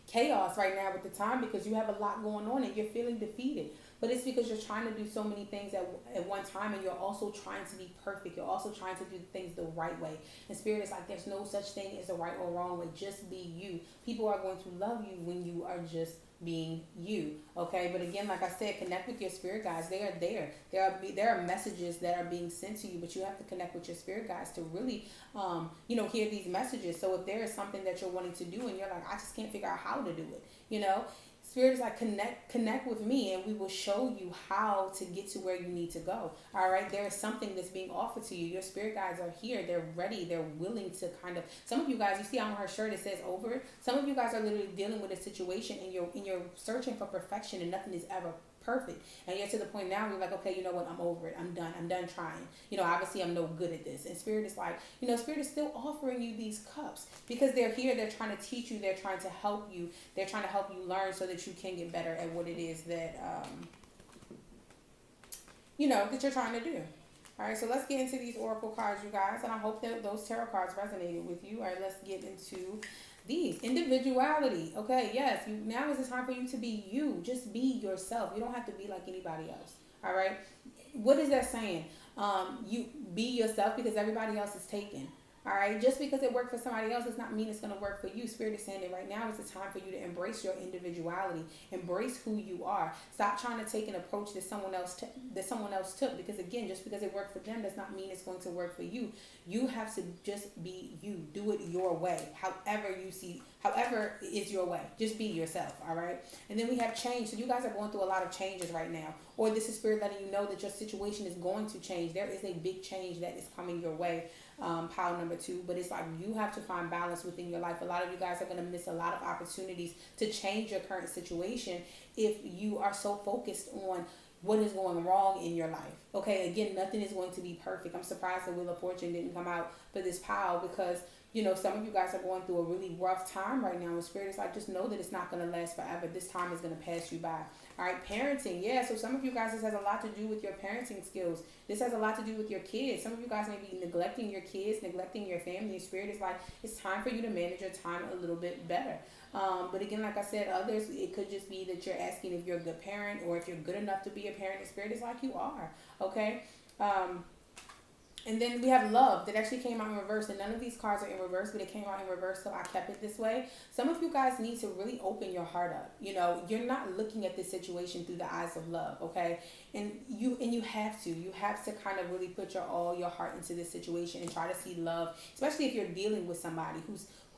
chaos right now with the time, because you have a lot going on and you're feeling defeated. But it's because you're trying to do so many things at one time, and you're also trying to be perfect. You're also trying to do things the right way. And Spirit is like, there's no such thing as a right or wrong way. Just be you. People are going to love you when you are just being you. Okay, but again, like I said, connect with your spirit guides. They are there. There are messages that are being sent to you, but you have to connect with your spirit guides to really hear these messages. So if there is something that you're wanting to do and you're like, I just can't figure out how to do it, Spirit is like, connect with me, and we will show you how to get to where you need to go. All right, there is something that's being offered to you. Your spirit guides are here. They're ready. They're willing to some of you guys, you see on her shirt it says over. Some of you guys are literally dealing with a situation and you're searching for perfection, and nothing is ever perfect, and you're to the point now where you're like, okay, you know what, I'm over it, I'm done trying, obviously I'm no good at this. And Spirit is like, Spirit is still offering you these cups, because they're here, they're trying to teach you, they're trying to help you, they're trying to help you learn so that you can get better at what it is that that you're trying to do. All right, so let's get into these oracle cards, you guys, and I hope that those tarot cards resonated with you. All right, let's get into these. Individuality. Okay, yes, now is the time for you to be you. Just be yourself. You don't have to be like anybody else. All right, what is that saying? You be yourself because everybody else is taken. All right, just because it worked for somebody else does not mean it's going to work for you. Spirit is saying that right now is the time for you to embrace your individuality, embrace who you are. Stop trying to take an approach that someone else took, because again, just because it worked for them does not mean it's going to work for you. You have to just be you. Do it your way, however is your way. Just be yourself. All right, and then we have change. So you guys are going through a lot of changes right now, or this is Spirit letting you know that your situation is going to change. There is a big change that is coming your way. Pile number two, but it's like you have to find balance within your life. A lot of you guys are going to miss a lot of opportunities to change your current situation if you are so focused on what is going wrong in your life. Okay, again, nothing is going to be perfect. I'm surprised the Wheel of Fortune didn't come out for this pile, because some of you guys are going through a really rough time right now, and Spirit is like, just know that it's not going to last forever. This time is going to pass you by. All right, parenting. Yeah, so some of you guys, this has a lot to do with your parenting skills. This has a lot to do with your kids. Some of you guys may be neglecting your kids, neglecting your family. Spirit is like, it's time for you to manage your time a little bit better. But again, like I said, others, it could just be that you're asking if you're a good parent or if you're good enough to be a parent. And Spirit is like, you are. Okay. And then we have love that actually came out in reverse, and none of these cards are in reverse, but it came out in reverse, so I kept it this way. Some of you guys need to really open your heart up. You're not looking at this situation through the eyes of love, okay? And you have to kind of really put all your heart into this situation and try to see love, especially if you're dealing with somebody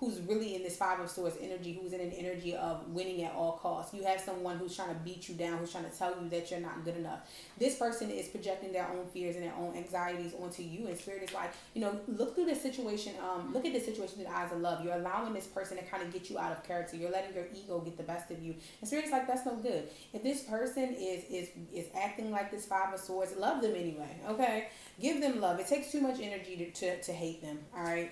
who's really in this Five of Swords energy, who's in an energy of winning at all costs. You have someone who's trying to beat you down, who's trying to tell you that you're not good enough. This person is projecting their own fears and their own anxieties onto you, and Spirit is like, look through this situation, look at this situation through the eyes of love. You're allowing this person to kind of get you out of character. You're letting your ego get the best of you. And Spirit is like, that's no good. If this person is acting like this Five of Swords, love them anyway, okay? Give them love. It takes too much energy to hate them, all right?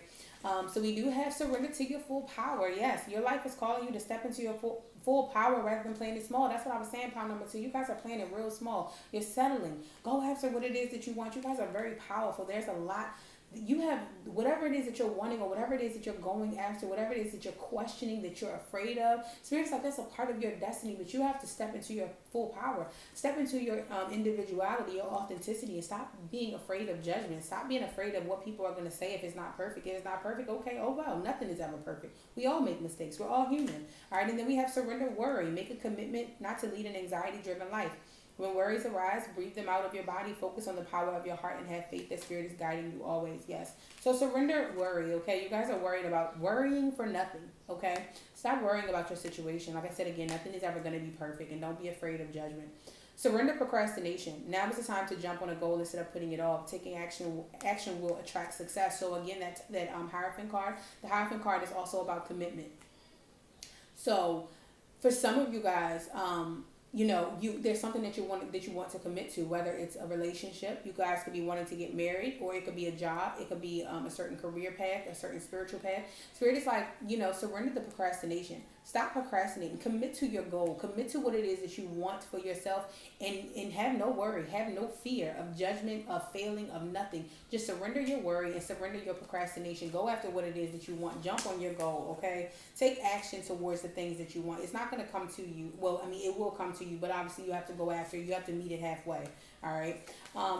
So we do have surrender to your full power. Yes, your life is calling you to step into your full power rather than playing it small. That's what I was saying, pound number 2. You guys are playing it real small. You're settling. Go after what it is that you want. You guys are very powerful. There's a lot. You have whatever it is that you're wanting, or whatever it is that you're going after, whatever it is that you're questioning, that you're afraid of. Spirit's like, that's a part of your destiny, but you have to step into your full power. Step into your individuality, your authenticity, and stop being afraid of judgment. Stop being afraid of what people are going to say if it's not perfect. If it's not perfect, okay, oh well, nothing is ever perfect. We all make mistakes. We're all human. All right, and then we have surrender worry. Make a commitment not to lead an anxiety-driven life. When worries arise, breathe them out of your body. Focus on the power of your heart and have faith that Spirit is guiding you always. Yes. So surrender worry, okay? You guys are worried about worrying for nothing, okay? Stop worrying about your situation. Like I said again, nothing is ever going to be perfect, and don't be afraid of judgment. Surrender procrastination. Now is the time to jump on a goal instead of putting it off. Taking action will attract success. So again, that Hierophant card. The Hierophant card is also about commitment. So for some of you guys, there's something that you want to commit to, whether it's a relationship. You guys could be wanting to get married, or it could be a job. It could be a certain career path, a certain spiritual path. Spirit is like, surrender the procrastination. Stop procrastinating. Commit to your goal. Commit to what it is that you want for yourself, and have no worry, have no fear of judgment, of failing, of nothing. Just surrender your worry and surrender your procrastination. Go after what it is that you want. Jump on your goal, okay? Take action towards the things that you want. It's not going to come to you. Well, it will come to you, but obviously you have to go after it. You have to meet it halfway. All right.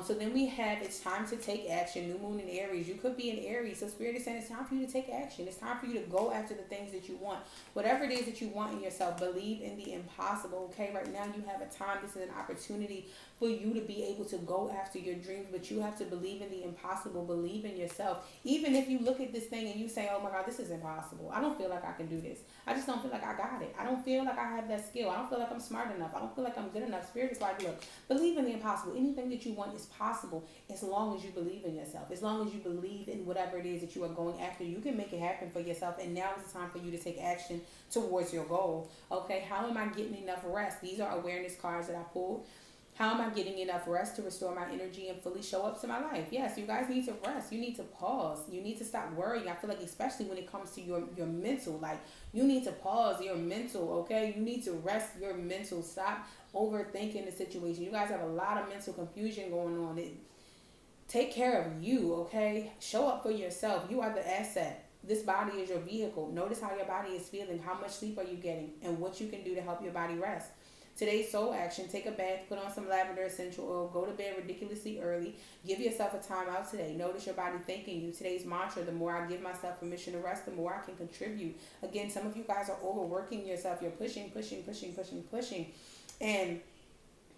So then we have, it's time to take action. New moon in Aries. You could be in Aries. So Spirit is saying it's time for you to take action. It's time for you to go after the things that you want. Whatever it is that you want in yourself, believe in the impossible. Okay. Right now you have a time. This is an opportunity for you to be able to go after your dreams, but you have to believe in the impossible. Believe in yourself. Even if you look at this thing and you say, oh my God, this is impossible. I don't feel like I can do this. I just don't feel like I got it. I don't feel like I have that skill. I don't feel like I'm smart enough. I don't feel like I'm good enough. Spirit is like, look, believe in the impossible. Anything that you want is possible as long as you believe in yourself. As long as you believe in whatever it is that you are going after, you can make it happen for yourself. And now is the time for you to take action towards your goal. Okay, how am I getting enough rest? These are awareness cards that I pulled. How am I getting enough rest to restore my energy and fully show up to my life? Yes, you guys need to rest. You need to pause. You need to stop worrying. I feel like especially when it comes to your mental, like you need to pause your mental, okay? You need to rest your mental. Stop overthinking the situation. You guys have a lot of mental confusion going on. Take care of you, okay? Show up for yourself. You are the asset. This body is your vehicle. Notice how your body is feeling. How much sleep are you getting? And what you can do to help your body rest. Today's soul action: take a bath, put on some lavender essential oil, go to bed ridiculously early, give yourself a time out today. Notice your body thanking you. Today's mantra: the more I give myself permission to rest, the more I can contribute. Again, some of you guys are overworking yourself. You're pushing. And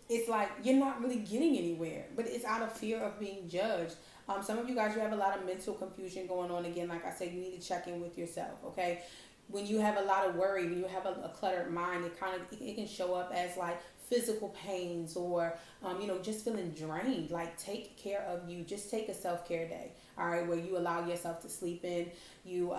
it's like you're not really getting anywhere, but it's out of fear of being judged. Some of you guys, you have a lot of mental confusion going on. Again, like I said, you need to check in with yourself, okay? When you have a lot of worry, when you have a cluttered mind, it can show up as like physical pains or, just feeling drained. Like, take care of you. Just take a self-care day, all right, where you allow yourself to sleep in. You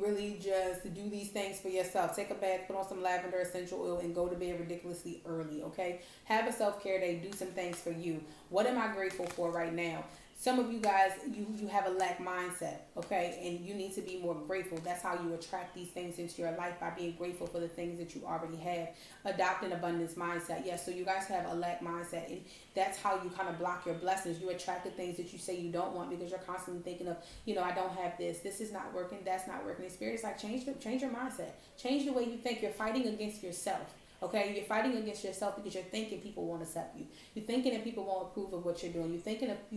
really just do these things for yourself. Take a bath, put on some lavender essential oil, and go to bed ridiculously early, okay? Have a self-care day. Do some things for you. What am I grateful for right now? Some of you guys, you have a lack mindset, okay? And you need to be more grateful. That's how you attract these things into your life, by being grateful for the things that you already have. Adopt an abundance mindset. Yes, so you guys have a lack mindset, and that's how you kind of block your blessings. You attract the things that you say you don't want because you're constantly thinking of, I don't have this. This is not working. That's not working. The Spirit is like, change your mindset. Change the way you think. You're fighting against yourself. Okay, you're fighting against yourself because you're thinking people won't accept you. You're thinking that people won't approve of what you're doing. You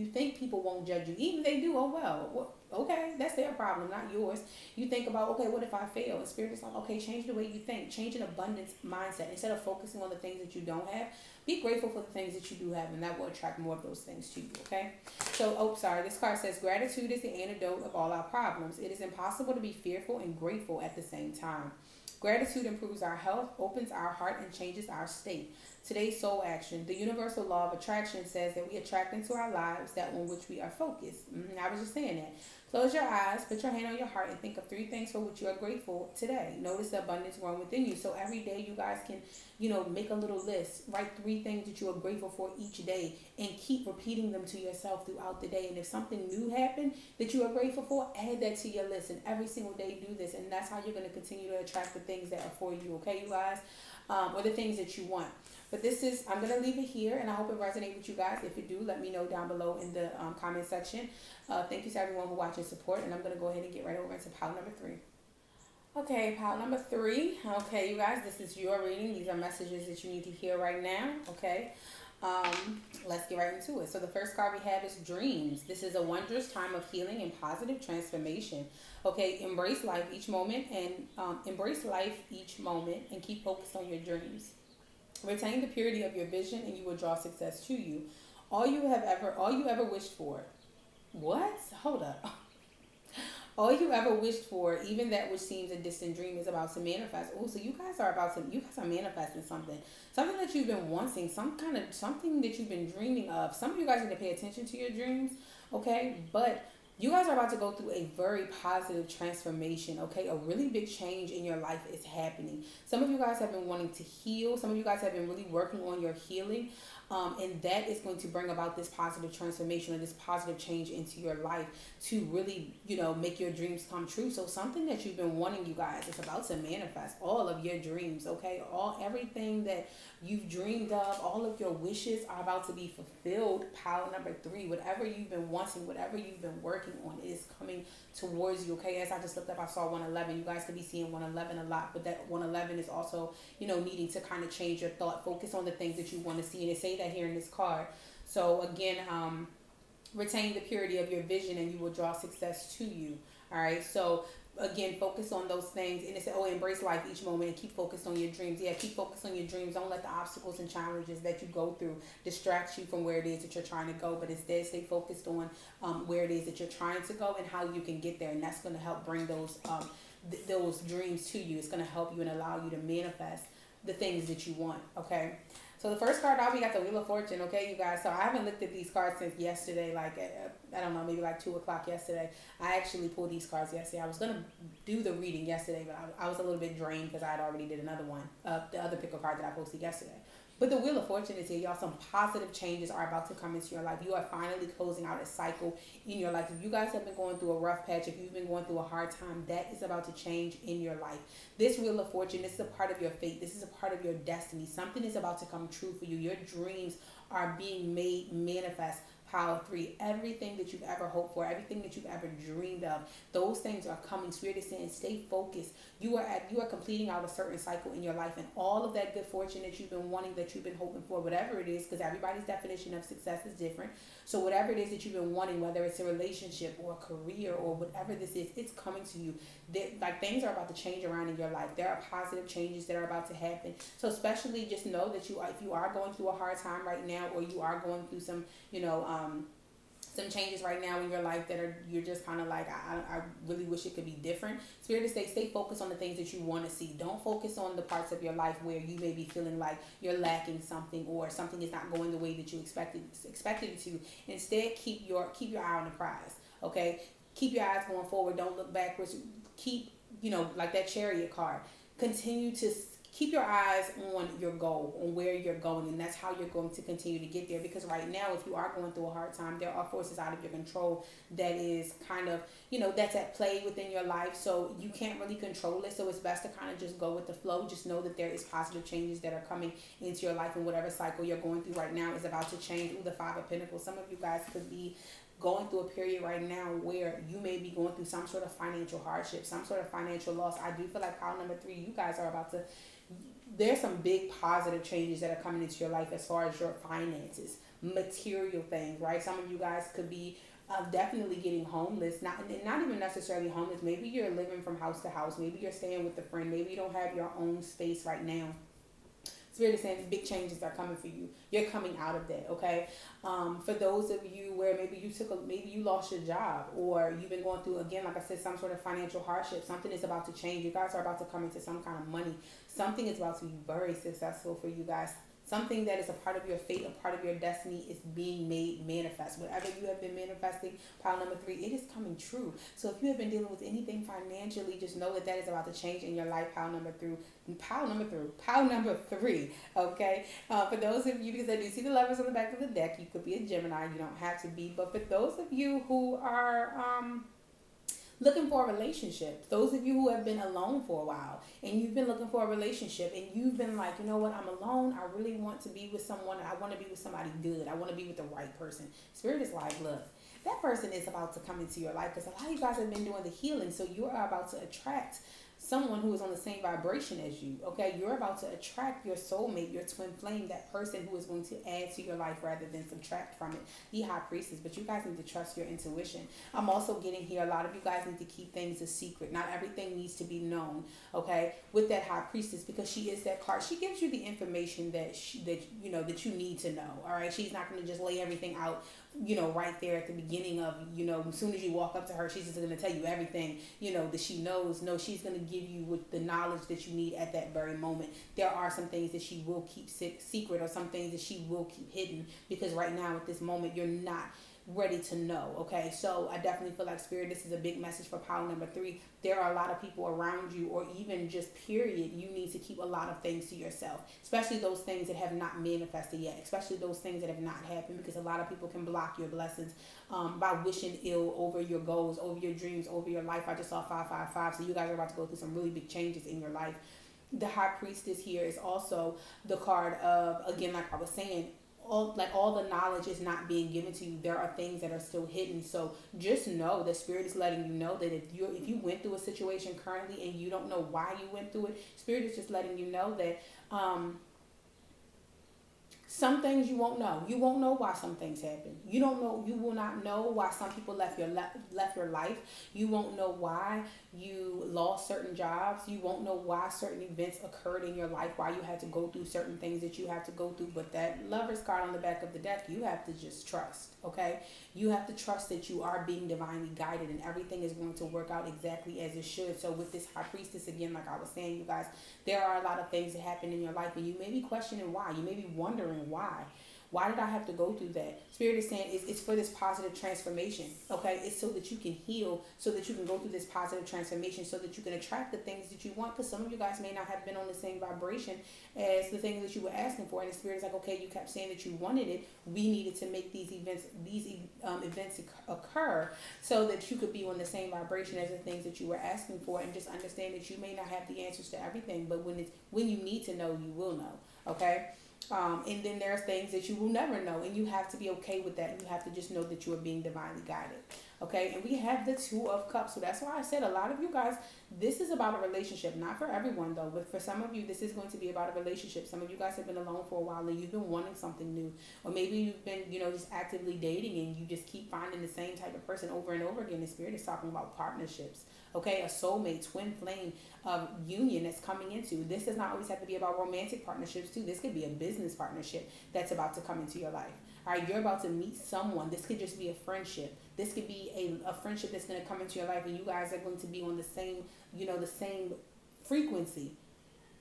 think people won't judge you. Even if they do, oh well. Okay, that's their problem, not yours. You think about, okay, what if I fail? And Spirit is like, okay, change the way you think. Change an abundance mindset. Instead of focusing on the things that you don't have, be grateful for the things that you do have, and that will attract more of those things to you, okay? So, this card says, gratitude is the antidote of all our problems. It is impossible to be fearful and grateful at the same time. Gratitude improves our health, opens our heart, and changes our state. Today's soul action. The universal law of attraction says that we attract into our lives that on which we are focused. I was just saying that. Close your eyes, put your hand on your heart, and think of 3 things for which you are grateful today. Notice the abundance growing within you. So every day you guys can, make a little list. Write 3 things that you are grateful for each day and keep repeating them to yourself throughout the day. And if something new happened that you are grateful for, add that to your list. And every single day do this. And that's how you're going to continue to attract the things that are for you, okay, you guys? Or the things that you want. But I'm going to leave it here, and I hope it resonates with you guys. If it do, let me know down below in the comment section. Thank you to everyone who watched and support, and I'm going to go ahead and get right over into pile number 3. Okay, pile number 3. Okay, you guys, this is your reading. These are messages that you need to hear right now, okay? Let's get right into it. So the first card we have is dreams. This is a wondrous time of healing and positive transformation. Okay, embrace life each moment and keep focused on your dreams. Retain the purity of your vision and you will draw success to you. All you ever wished for. What? Hold up. All you ever wished for, even that which seems a distant dream, is about to manifest. Oh, so you guys are manifesting something. Something that you've been wanting, something that you've been dreaming of. Some of you guys need to pay attention to your dreams, okay? But you guys are about to go through a very positive transformation, okay? A really big change in your life is happening. Some of you guys have been wanting to heal. Some of you guys have been really working on your healing. And that is going to bring about this positive transformation or this positive change into your life to really, make your dreams come true. So something that you've been wanting, you guys, it's about to manifest. All of your dreams, okay? Everything that you've dreamed of, all of your wishes are about to be fulfilled. Pile number 3, whatever you've been wanting, whatever you've been working on is coming towards you, okay? As I just looked up, I saw 111. You guys could be seeing 111 a lot, but that 111 is also, needing to kind of change your thought. Focus on the things that you want to see, and it say that here in this card. So again, retain the purity of your vision and you will draw success to you. All right, so again, focus on those things. And it said, embrace life each moment and keep focused on your dreams. Yeah, keep focused on your dreams. Don't let the obstacles and challenges that you go through distract you from where it is that you're trying to go, but instead stay focused on where it is that you're trying to go and how you can get there. And that's going to help bring those dreams to you. It's going to help you and allow you to manifest the things that you want, okay? So the first card out, we got the Wheel of Fortune, okay, you guys? So I haven't looked at these cards since yesterday, I don't know, maybe 2 o'clock yesterday. I actually pulled these cards yesterday. I was going to do the reading yesterday, but I was a little bit drained because I had already did another one, the other pickle card that I posted yesterday. But the Wheel of Fortune is here, y'all. Some positive changes are about to come into your life. You are finally closing out a cycle in your life. If you guys have been going through a rough patch, if you've been going through a hard time, that is about to change in your life. This Wheel of Fortune, this is a part of your fate. This is a part of your destiny. Something is about to come true for you. Your dreams are being made manifest. Pile 3, everything that you've ever hoped for, everything that you've ever dreamed of, those things are coming. Spirit is saying, stay focused. You are completing out a certain cycle in your life, and all of that good fortune that you've been wanting, that you've been hoping for, whatever it is, because everybody's definition of success is different. So whatever it is that you've been wanting, whether it's a relationship or a career or whatever this is, it's coming to you. Things are about to change around in your life. There are positive changes that are about to happen. So especially just know that if you are going through a hard time right now, or you are going through some, some changes right now in your life you're just kind of I really wish it could be different. Spirit is stay focused on the things that you want to see. Don't focus on the parts of your life where you may be feeling like you're lacking something or something is not going the way that you expected it to. Instead, keep your eye on the prize. Okay, keep your eyes going forward. Don't look backwards. Keep like that Chariot card. Continue to keep your eyes on your goal, on where you're going, and that's how you're going to continue to get there. Because right now, if you are going through a hard time, there are forces out of your control that is kind of, that's at play within your life. So you can't really control it. So it's best to kind of just go with the flow. Just know that there is positive changes that are coming into your life, and whatever cycle you're going through right now is about to change. Ooh, the 5 of Pentacles. Some of you guys could be going through a period right now where you may be going through some sort of financial hardship, some sort of financial loss. I do feel like pile number 3, you guys are about to, there's some big positive changes that are coming into your life as far as your finances, material things, right? Some of you guys could be definitely getting homeless, not even necessarily homeless. Maybe you're living from house to house. Maybe you're staying with a friend. Maybe you don't have your own space right now. Spirit is saying big changes are coming for you. You're coming out of that, okay? For those of you where maybe you lost your job, or you've been going through, again, like I said, some sort of financial hardship. Something is about to change. You guys are about to come into some kind of money. Something is about to be very successful for you guys. Something that is a part of your fate, a part of your destiny is being made manifest. Whatever you have been manifesting, pile number 3, it is coming true. So if you have been dealing with anything financially, just know that that is about to change in your life, pile number 3, okay? For those of you, because I do see the lovers on the back of the deck, you could be a Gemini, you don't have to be. But for those of you who are looking for a relationship, those of you who have been alone for a while and you've been looking for a relationship and you've been like, you know what, I'm alone, I really want to be with someone, I want to be with somebody good, I want to be with the right person. Spirit is like, look, that person is about to come into your life, because a lot of you guys have been doing the healing, so you are about to attract someone who is on the same vibration as you, okay? You're about to attract your soulmate, your twin flame, that person who is going to add to your life rather than subtract from it, the High Priestess. But you guys need to trust your intuition. I'm also getting here, a lot of you guys need to keep things a secret. Not everything needs to be known, okay? With that High Priestess, because she is that card, she gives you the information that that you need to know, all right? She's not going to just lay everything out, right there at the beginning of, as soon as you walk up to her, she's just going to tell you everything, that she knows. No, she's going to give you with the knowledge that you need at that very moment. There are some things that she will keep secret, or some things that she will keep hidden, because right now at this moment, you're not ready to know, okay? So I definitely feel like, Spirit, this is a big message for pile number 3. There are a lot of people around you, or even just period, you need to keep a lot of things to yourself, especially those things that have not manifested yet, especially those things that have not happened, because a lot of people can block your blessings by wishing ill over your goals, over your dreams, over your life. I just saw 555, so you guys are about to go through some really big changes in your life. The High Priestess here is also the card of, again, like I was saying, all the knowledge is not being given to you. There are things that are still hidden. So just know that Spirit is letting you know that if you went through a situation currently and you don't know why you went through it, Spirit is just letting you know that some things you won't know. You won't know why some things happen. You don't know. You will not know why some people left your life. You won't know why you lost certain jobs. You won't know why certain events occurred in your life, why you had to go through certain things that you have to go through. But that Lover's card on the back of the deck, you have to just trust, okay? You have to trust that you are being divinely guided and everything is going to work out exactly as it should. So with this High Priestess, again, like I was saying, you guys, there are a lot of things that happen in your life and you may be questioning why. You may be wondering why. Why did I have to go through that? Spirit is saying it's for this positive transformation, okay? It's so that you can heal, so that you can go through this positive transformation, so that you can attract the things that you want, because some of you guys may not have been on the same vibration as the things that you were asking for, and the Spirit is like, okay, you kept saying that you wanted it. We needed to make these events occur so that you could be on the same vibration as the things that you were asking for, and just understand that you may not have the answers to everything, but when you need to know, you will know, okay? And then there's things that you will never know, and you have to be okay with that. You have to just know that you are being divinely guided, okay? And we have the Two of Cups, so that's why I said a lot of you guys, this is about a relationship. Not for everyone though, but for some of you, this is going to be about a relationship. Some of you guys have been alone for a while and you've been wanting something new, or maybe you've been, just actively dating and you just keep finding the same type of person over and over again. The Spirit is talking about partnerships, okay? A soulmate, twin flame union that's coming into. This does not always have to be about romantic partnerships too. This could be a business partnership that's about to come into your life. All right, you're about to meet someone. This could just be a friendship. This could be a friendship that's going to come into your life, and you guys are going to be on the same, the same frequency,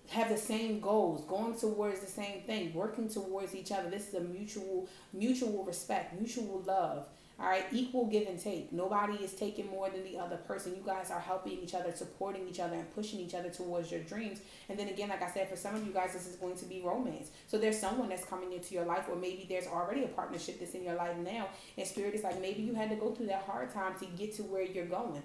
have the same goals, going towards the same thing, working towards each other. This is a mutual respect, mutual love. All right, equal give and take. Nobody is taking more than the other person. You guys are helping each other, supporting each other, and pushing each other towards your dreams. And then again, like I said, for some of you guys, this is going to be romance. So there's someone that's coming into your life, or maybe there's already a partnership that's in your life now. And Spirit is like, maybe you had to go through that hard time to get to where you're going.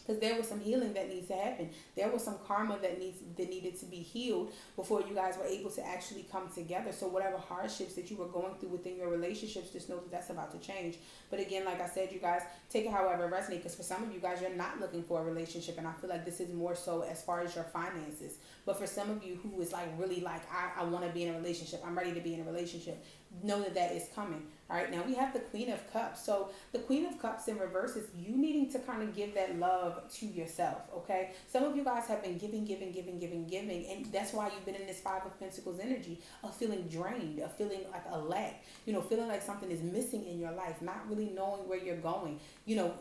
because there was some healing that needs to happen. There was some karma that needed to be healed before you guys were able to actually come together. So whatever hardships that you were going through within your relationships, just know that that's about to change. But again, like I said, you guys, take it however it resonates, because for some of you guys, you're not looking for a relationship, and I feel like this is more so as far as your finances. But for some of you who is like really like, I want to be in a relationship, I'm ready to be in a relationship, know that that is coming. All right, now we have the Queen of Cups. So the Queen of Cups in reverse is you needing to kind of give that love to yourself, okay? Some of you guys have been giving, and that's why you've been in this Five of Pentacles energy of feeling drained, of feeling like a lack, feeling like something is missing in your life, not really knowing where you're going,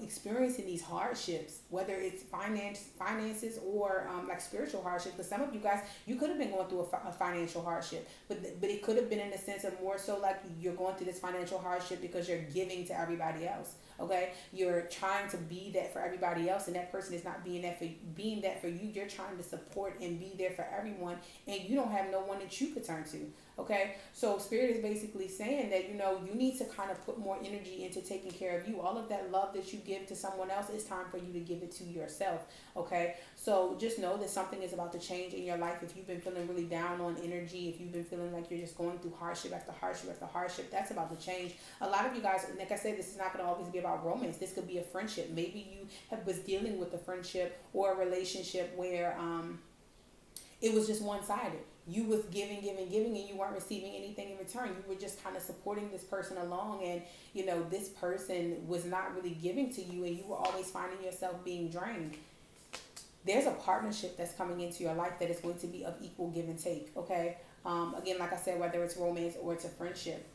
experiencing these hardships, whether it's finances or like spiritual hardship. Because some of you guys, you could have been going through a financial hardship, but it could have been in the sense of more so like you're going through this financial hardship because you're giving to everybody else. Okay, you're trying to be that for everybody else, and that person is not being that for you. You're trying to support and be there for everyone, and you don't have no one that you could turn to. Okay, so Spirit is basically saying that you need to kind of put more energy into taking care of you. All of that love that you give to someone else, it's time for you to give it to yourself. Okay, so just know that something is about to change in your life. If you've been feeling really down on energy, if you've been feeling like you're just going through hardship after hardship after hardship, that's about to change. A lot of you guys, like I said, this is not going to always be about romance. This could be a friendship. Maybe you was dealing with a friendship or a relationship where it was just one-sided. You was giving, and you weren't receiving anything in return. You were just kind of supporting this person along, and this person was not really giving to you, and you were always finding yourself being drained. There's a partnership that's coming into your life that is going to be of equal give and take. Okay, again, like I said, whether it's romance or it's a friendship,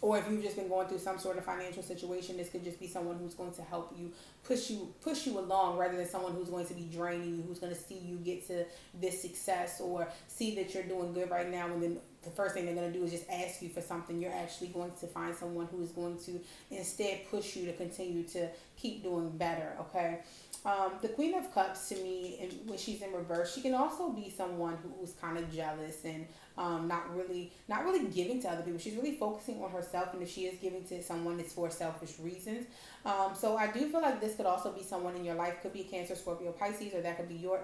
or if you've just been going through some sort of financial situation, this could just be someone who's going to help you, push you along, rather than someone who's going to be draining you, who's going to see you get to this success or see that you're doing good right now, and then the first thing they're going to do is just ask you for something. You're actually going to find someone who is going to instead push you to continue to keep doing better. Okay. The Queen of Cups, to me, and when she's in reverse, she can also be someone who's kind of jealous and not really giving to other people. She's really focusing on herself, and if she is giving to someone, it's for selfish reasons. So I do feel like this could also be someone in your life. Could be Cancer, Scorpio, Pisces, or that could be your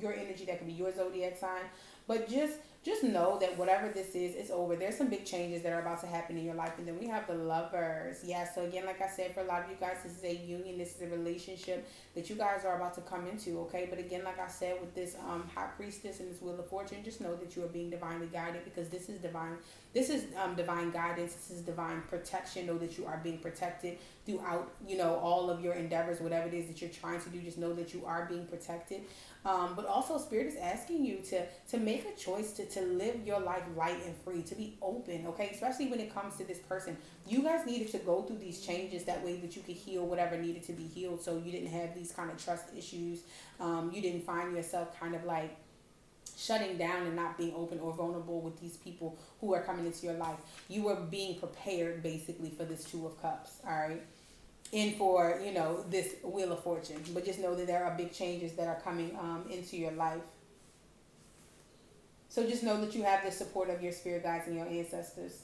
energy. That could be your zodiac sign. But just know that whatever this is, it's over. There's some big changes that are about to happen in your life. And then we have the Lovers. Yeah, so again, like I said, for a lot of you guys, this is a union. This is a relationship that you guys are about to come into, okay? But again, like I said, with this High Priestess and this Wheel of Fortune, just know that you are being divinely guided, because this is divine. This is divine guidance. This is divine protection. Know that you are being protected throughout, all of your endeavors, whatever it is that you're trying to do. Just know that you are being protected. But also Spirit is asking you to make a choice to live your life light and free, to be open, okay? Especially when it comes to this person. You guys needed to go through these changes, that way that you could heal whatever needed to be healed, so you didn't have these kind of trust issues. You didn't find yourself kind of like shutting down and not being open or vulnerable with these people who are coming into your life. You were being prepared basically for this Two of Cups, all right? And for, this Wheel of Fortune. But just know that there are big changes that are coming into your life. So just know that you have the support of your spirit guides and your ancestors.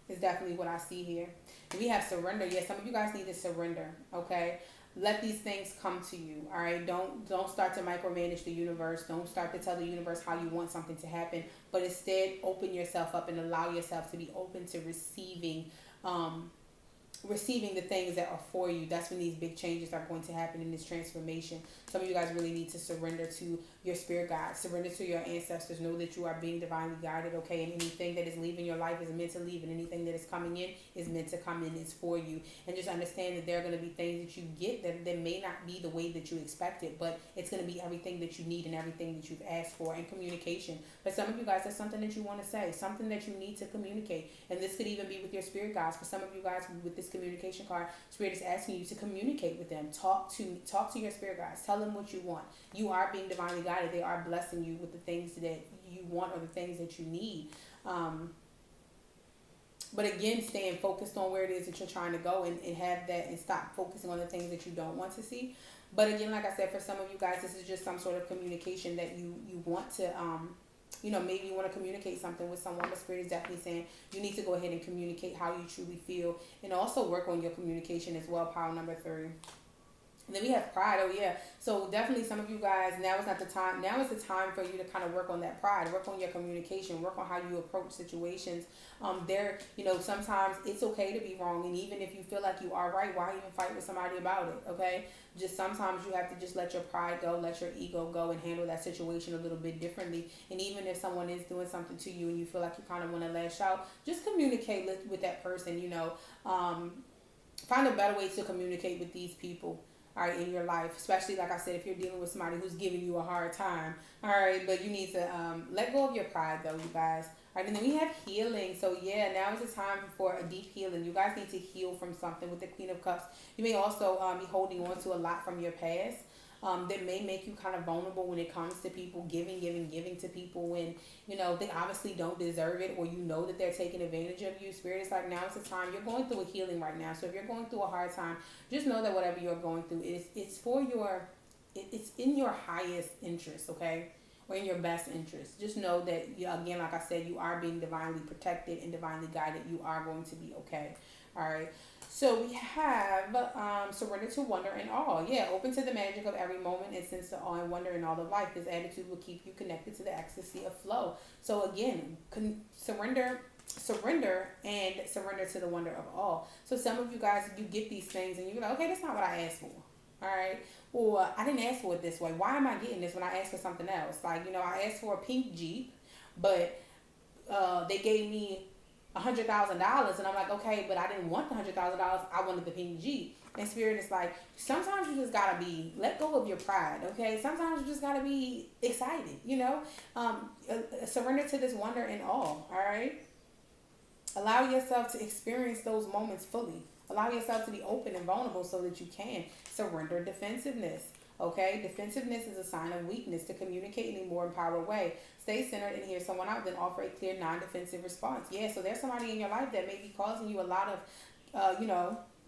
Is definitely what I see here. We have surrender. Yes, some of you guys need to surrender, okay? Let these things come to you, all right? Don't start to micromanage the universe. Don't start to tell the universe how you want something to happen. But instead, open yourself up and allow yourself to be open to receiving the things that are for you. That's when these big changes are going to happen in this transformation. Some of you guys really need to surrender to your spirit guides, surrender to your ancestors. Know that you are being divinely guided, okay? And anything that is leaving your life is meant to leave, and anything that is coming in is meant to come in. It's for you. And just understand that there are going to be things that you get that may not be the way that you expected, but it's going to be everything that you need and everything that you've asked for. And communication. For some of you guys, that's something that you want to say, something that you need to communicate. And this could even be with your spirit guides. For some of you guys, with this communication card, Spirit is asking you to communicate with them. Talk to your spirit guides. Tell them what you want. You are being divinely guided. They are blessing you with the things that you want or the things that you need. But again, staying focused on where it is that you're trying to go, and have that, and stop focusing on the things that you don't want to see. But again, like I said, for some of you guys, this is just some sort of communication that you want to maybe you want to communicate something with someone. The Spirit is definitely saying you need to go ahead and communicate how you truly feel, and also work on your communication as well. Pile number 3. And then we have pride. Oh yeah. So definitely some of you guys, now is not the time. Now is the time for you to kind of work on that pride, work on your communication, work on how you approach situations. Sometimes it's okay to be wrong, and even if you feel like you are right, why even fight with somebody about it? Okay. Just sometimes you have to just let your pride go, let your ego go, and handle that situation a little bit differently. And even if someone is doing something to you and you feel like you kind of want to lash out, just communicate with that person. Find a better way to communicate with these people, all right, in your life, especially like I said, if you're dealing with somebody who's giving you a hard time, all right. But you need to let go of your pride, though, you guys. All right, and then we have healing. So yeah, now is the time for a deep healing. You guys need to heal from something with the Queen of Cups. You may also be holding on to a lot from your past. That may make you kind of vulnerable when it comes to people giving to people when they obviously don't deserve it, or that they're taking advantage of you. Spirit is like, now is the time. You're going through a healing right now. So if you're going through a hard time, just know that whatever you're going through it's for it's in your highest interest, okay? Or in your best interest. Just know that, again, like I said, you are being divinely protected and divinely guided. You are going to be okay. All right. So we have surrender to wonder and awe. Yeah, open to the magic of every moment and sense the awe and wonder in all of life. This attitude will keep you connected to the ecstasy of flow. So again, surrender and surrender to the wonder of awe. So some of you guys, you get these things and you're like, okay, that's not what I asked for. All right. Or I didn't ask for it this way. Why am I getting this when I asked for something else? Like, I asked for a pink Jeep, but they gave me $100,000, and I'm like, okay, but I didn't want the $100,000. I wanted the pink Jeep. And Spirit is like, sometimes you just gotta let go of your pride, okay? Sometimes you just gotta be excited, surrender to this wonder and awe, all right? Allow yourself to experience those moments fully. Allow yourself to be open and vulnerable so that you can surrender defensiveness. Okay, defensiveness is a sign of weakness. To communicate in a more empowered way, stay centered and hear someone out, then offer a clear, non-defensive response. Yeah, so there's somebody in your life that may be causing you a lot of,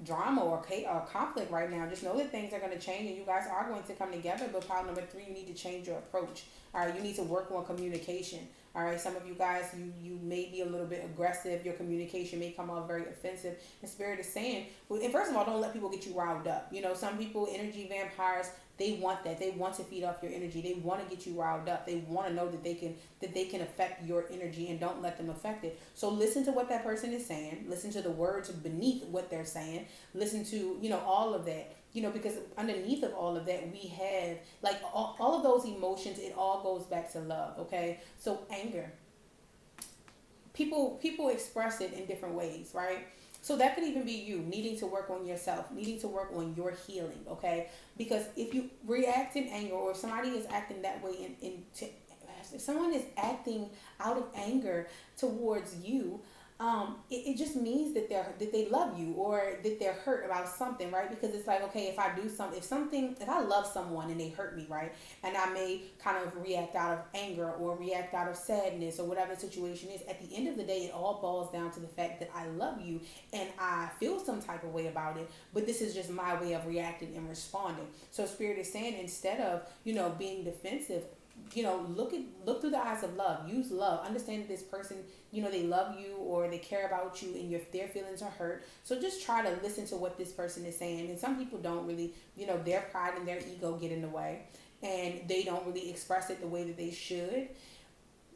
drama or conflict right now. Just know that things are going to change and you guys are going to come together. But part number 3, you need to change your approach. All right, you need to work on communication. All right, some of you guys, you may be a little bit aggressive. Your communication may come off very offensive. And Spirit is saying, well, and first of all, don't let people get you riled up. Some people, energy vampires, they want that. They want to feed off your energy. They want to get you riled up. They want to know that they can affect your energy, and don't let them affect it. So listen to what that person is saying. Listen to the words beneath what they're saying. Listen to, all of that. Because underneath of all of that, we have like all of those emotions. It all goes back to love. Okay. So anger. People express it in different ways, right? So that could even be you needing to work on yourself, needing to work on your healing, okay? Because if you react in anger, or if somebody is acting that way if someone is acting out of anger towards you, it just means that they love you, or that they're hurt about something, right? Because it's like, okay, if I love someone and they hurt me, right, and I may kind of react out of anger or react out of sadness or whatever the situation is, at the end of the day, it all boils down to the fact that I love you and I feel some type of way about it, but this is just my way of reacting and responding. So Spirit is saying, instead of being defensive, look through the eyes of love. Use love. Understand that this person, they love you, or they care about you, and their feelings are hurt. So just try to listen to what this person is saying. And some people don't really, their pride and their ego get in the way, and they don't really express it the way that they should.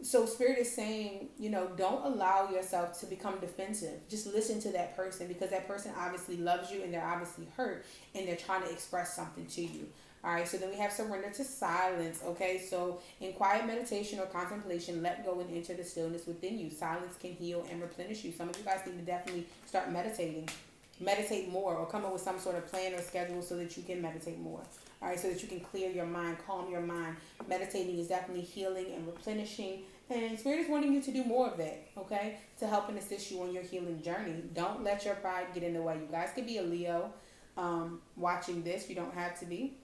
So Spirit is saying, don't allow yourself to become defensive. Just listen to that person, because that person obviously loves you, and they're obviously hurt, and they're trying to express something to you. All right, so then we have surrender to silence. Okay, so in quiet meditation or contemplation, let go and enter the stillness within you. Silence can heal and replenish you. Some of you guys need to definitely start meditating. Meditate more, or come up with some sort of plan or schedule so that you can meditate more. All right, so that you can clear your mind, calm your mind. Meditating is definitely healing and replenishing. And Spirit is wanting you to do more of that, okay, to help and assist you on your healing journey. Don't let your pride get in the way. You guys could be a Leo watching this. You don't have to be.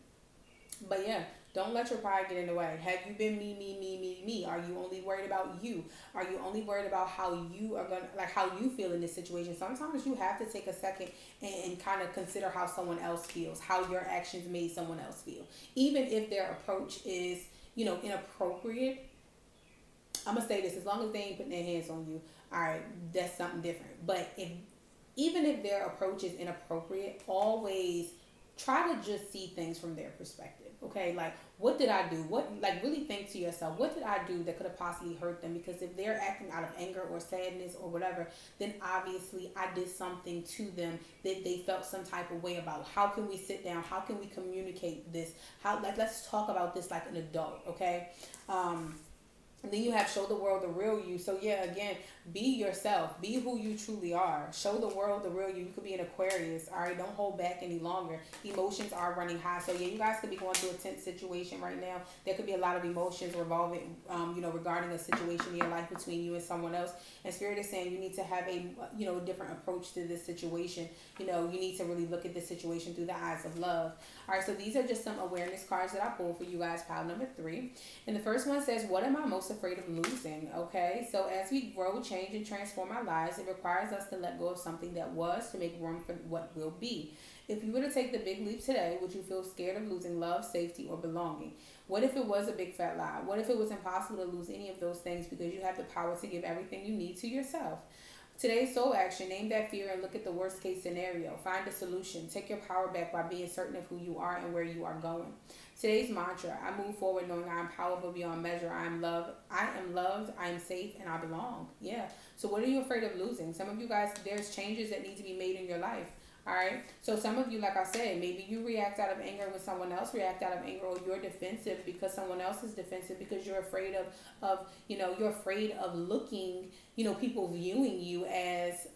But yeah, don't let your pride get in the way. Have you been me? Are you only worried about you? Are you only worried about how you are how you feel in this situation? Sometimes you have to take a second and kind of consider how someone else feels, how your actions made someone else feel. Even if their approach is, inappropriate. I'm gonna say this: as long as they ain't putting their hands on you, all right, that's something different. But even if their approach is inappropriate, always try to just see things from their perspective. Okay, like what did I do? What, like, really think to yourself, what did I do that could have possibly hurt them? Because if they're acting out of anger or sadness or whatever, then obviously I did something to them that they felt some type of way about. How can we sit down? How can we communicate this? How, like, let's talk about this like an adult, okay? And then you have show the world the real you. So yeah, again, be yourself. Be who you truly are. Show the world the real you. You could be an Aquarius. All right, don't hold back any longer. Emotions are running high. So yeah, you guys could be going through a tense situation right now. There could be a lot of emotions revolving, regarding a situation in your life between you and someone else. And Spirit is saying you need to have a, a different approach to this situation. You need to really look at this situation through the eyes of love. All right, so these are just some awareness cards that I pulled for you guys, pile number 3. And the first one says, what am I most afraid of losing? Okay, so as we grow, change, and transform our lives, it requires us to let go of something that was to make room for what will be. If you were to take the big leap today, would you feel scared of losing love, safety, or belonging? What if it was a big fat lie? What if it was impossible to lose any of those things because you have the power to give everything you need to yourself? Today's soul action, name that fear and look at the worst case scenario. Find a solution. Take your power back by being certain of who you are and where you are going. Today's mantra, I move forward knowing I am powerful beyond measure. I am loved, I am safe, and I belong. Yeah. So what are you afraid of losing? Some of you guys, there's changes that need to be made in your life. All right. So some of you, like I said, maybe you react out of anger when someone else reacts out of anger, or you're defensive because someone else is defensive because you're afraid you're afraid of looking, people viewing you as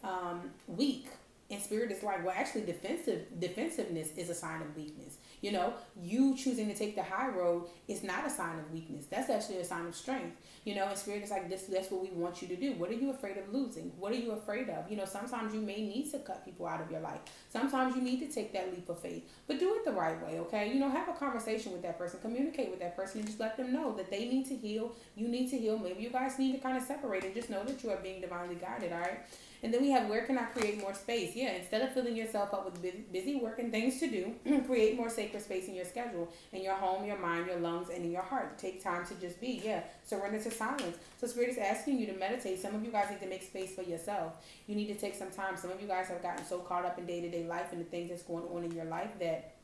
weak. And Spirit is like, well, actually defensiveness is a sign of weakness. You choosing to take the high road is not a sign of weakness. That's actually a sign of strength. And Spirit is like, that's what we want you to do. What are you afraid of losing? What are you afraid of? Sometimes you may need to cut people out of your life. Sometimes you need to take that leap of faith, but do it the right way, okay? Have a conversation with that person, communicate with that person, and just let them know that they need to heal. You need to heal. Maybe you guys need to kind of separate and just know that you are being divinely guided, all right? And then we have, where can I create more space? Yeah, instead of filling yourself up with busy work and things to do, create more sacred space in your schedule, in your home, your mind, your lungs, and in your heart. Take time to just be. Yeah, surrender to silence. So Spirit is asking you to meditate. Some of you guys need to make space for yourself. You need to take some time. Some of you guys have gotten so caught up in day-to-day life and the things that's going on in your life that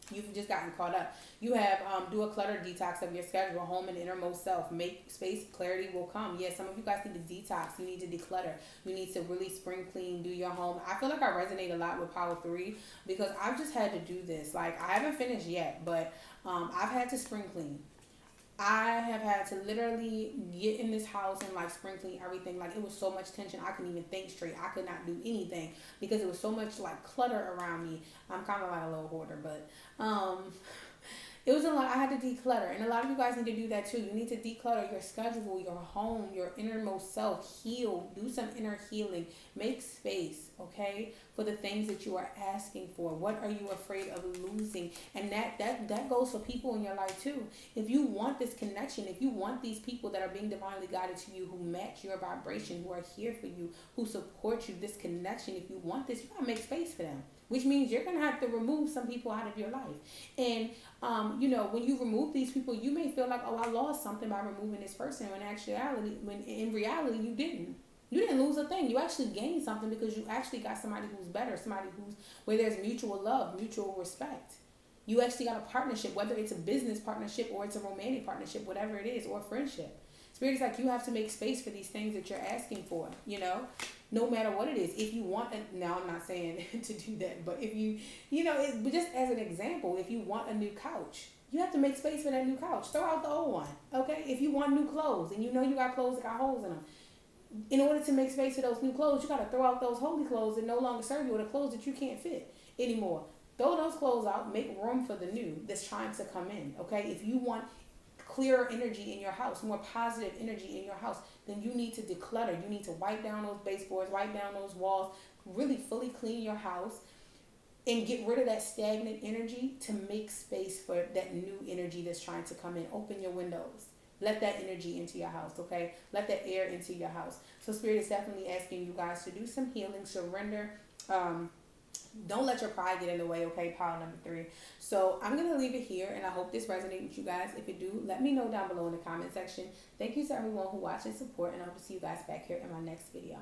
you've just gotten caught up. You have do a clutter detox of your schedule, home and innermost self. Make space, clarity will come. Yeah, some of you guys need to detox. You need to declutter. You need to really spring clean, do your home. I feel like I resonate a lot with Power 3 because I've just had to do this. Like, I haven't finished yet, but I've had to spring clean. I have had to literally get in this house and like spring clean everything. Like, it was so much tension. I couldn't even think straight. I could not do anything because it was so much like clutter around me. I'm kind of like a little hoarder, but it was a lot. I had to declutter, and a lot of you guys need to do that too. You need to declutter your schedule, your home, your innermost self. Heal. Do some inner healing. Make space, okay, for the things that you are asking for. What are you afraid of losing? And that goes for people in your life too. If you want this connection, if you want these people that are being divinely guided to you, who match your vibration, who are here for you, who support you, this connection, if you want this, you gotta make space for them. Which means you're going to have to remove some people out of your life. And, when you remove these people, you may feel like, oh, I lost something by removing this person. When in reality, you didn't. You didn't lose a thing. You actually gained something because you actually got somebody who's better, somebody where there's mutual love, mutual respect. You actually got a partnership, whether it's a business partnership or it's a romantic partnership, whatever it is, or friendship. Spirit is like, you have to make space for these things that you're asking for, no matter what it is. If you want, now I'm not saying to do that, but if you, but just as an example, if you want a new couch, you have to make space for that new couch. Throw out the old one, okay? If you want new clothes and you got clothes that got holes in them, in order to make space for those new clothes, you got to throw out those holy clothes that no longer serve you, or the clothes that you can't fit anymore. Throw those clothes out, make room for the new that's trying to come in, okay? If you want clearer energy in your house, more positive energy in your house, then you need to declutter. You need to wipe down those baseboards, wipe down those walls, really fully clean your house and get rid of that stagnant energy to make space for that new energy that's trying to come in. Open your windows. Let that energy into your house, okay? Let that air into your house. So Spirit is definitely asking you guys to do some healing, surrender. Don't let your pride get in the way, okay? Pile number 3. So I'm going to leave it here, and I hope this resonates with you guys. If it do, let me know down below in the comment section. Thank you to everyone who watched and support, and I hope to see you guys back here in my next video.